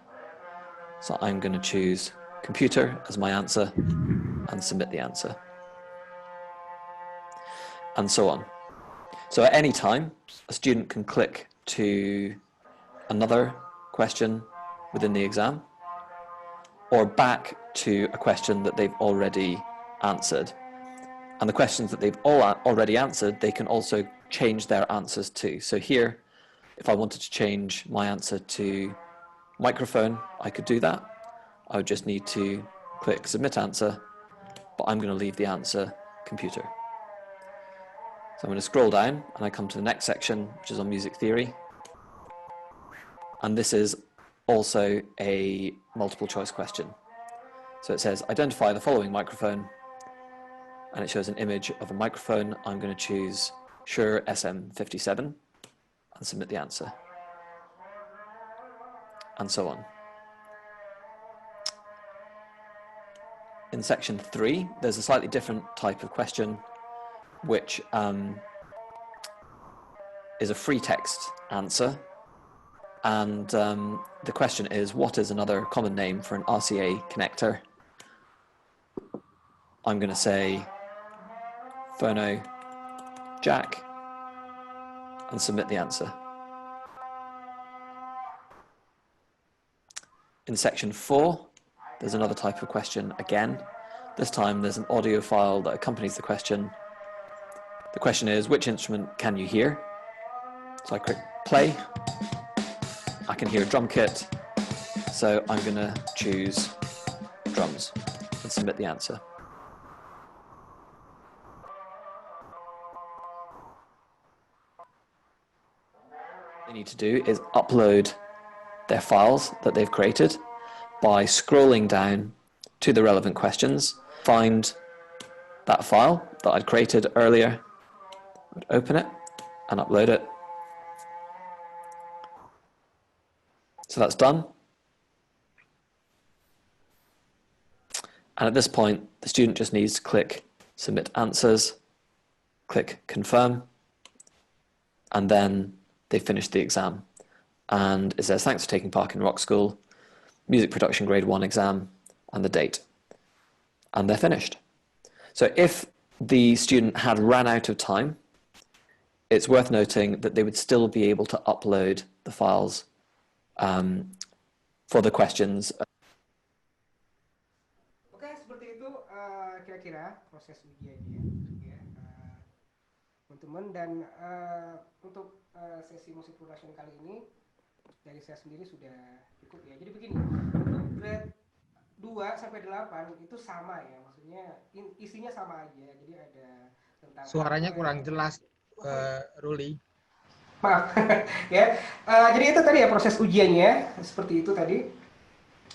So I'm going to choose computer as my answer and submit the answer. And so on. So at any time, a student can click to another question within the exam or back to a question that they've already answered. And the questions that they've already answered, they can also change their answers to. So here, if I wanted to change my answer to Microphone, I could do that. I would just need to click submit answer, but I'm going to leave the answer computer. So I'm going to scroll down and I come to the next section, which is on music theory. And this is also a multiple choice question. So it says, identify the following microphone, and it shows an image of a microphone. I'm going to choose Shure SM57 and submit the answer, and so on. In section 3, there's a slightly different type of question, which is a free text answer. And the question is, what is another common name for an RCA connector? I'm going to say phono jack and submit the answer. In section 4, there's another type of question again. This time there's an audio file that accompanies the question. The question is, which instrument can you hear? So I click play. I can hear a drum kit, so I'm going to choose drums and submit the answer. What they need to do is upload their files that they've created by scrolling down to the relevant questions, find that file that I'd created earlier, I'd open it and upload it. So that's done. And at this point, the student just needs to click submit answers, click confirm, and then they finish the exam. And it says, thanks for taking part in Rock School, Music Production Grade 1 exam, and the date. And they're finished. So if the student had run out of time, it's worth noting that they would still be able to upload the files for the questions. Oke, seperti itu kira-kira proses ujiannya, ya, teman-teman. Dan untuk sesi musik production kali ini dari saya sendiri sudah cukup ya. Jadi begini, untuk grade 2 sampai 8 itu sama ya, maksudnya isinya sama aja. Jadi ada tentang Suaranya kurang jelas, Ruli. Maaf ya. Jadi itu tadi ya proses ujiannya seperti itu tadi.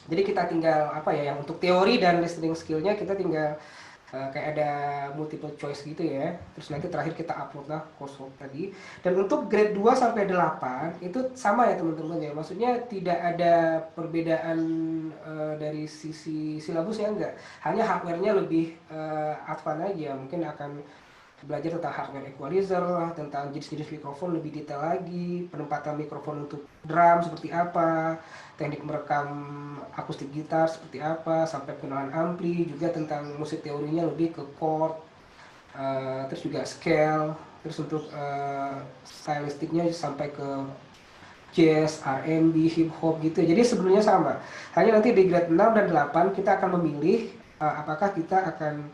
Jadi kita tinggal apa ya, yang untuk teori dan listening skillnya kita tinggal kayak ada multiple choice gitu ya. Terus nanti terakhir kita upload lah coursework tadi. Dan untuk grade 2 sampai 8 itu sama ya teman-teman ya. Maksudnya tidak ada perbedaan dari sisi silabusnya, enggak. Hanya hardware-nya lebih advance aja. Mungkin akan belajar tentang hardware equalizer, tentang jenis-jenis mikrofon lebih detail lagi, penempatan mikrofon untuk drum seperti apa, teknik merekam akustik gitar seperti apa, sampai pengenalan ampli, juga tentang musik teorinya lebih ke chord, terus juga scale, terus untuk stylistiknya sampai ke jazz, R&B, hip hop gitu. Jadi sebelumnya sama. Hanya nanti di grade 6 dan 8 kita akan memilih apakah kita akan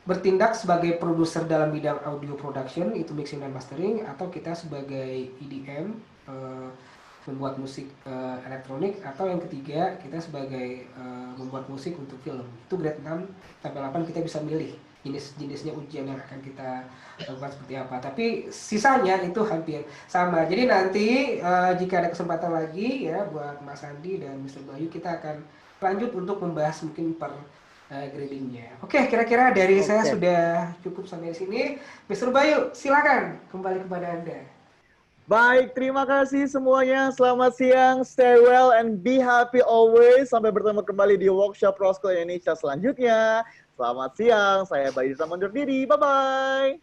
bertindak sebagai produser dalam bidang audio production, itu mixing dan mastering, atau kita sebagai EDM, membuat musik elektronik, atau yang ketiga kita sebagai membuat musik untuk film. Itu grade 6 sampai 8 kita bisa milih jenis-jenisnya ujian yang akan kita lakukan seperti apa. Tapi sisanya itu hampir sama. Jadi nanti jika ada kesempatan lagi ya buat Mas Andi dan Mr. Bayu, kita akan lanjut untuk membahas mungkin per gradingnya. Oke, kira-kira dari saya sudah cukup sampai sini. Mr. Bayu, silakan kembali kepada Anda. Baik, terima kasih semuanya. Selamat siang, stay well and be happy always. Sampai bertemu kembali di workshop Rock School Indonesia selanjutnya. Selamat siang, saya Bayu Dita undur diri. Bye-bye.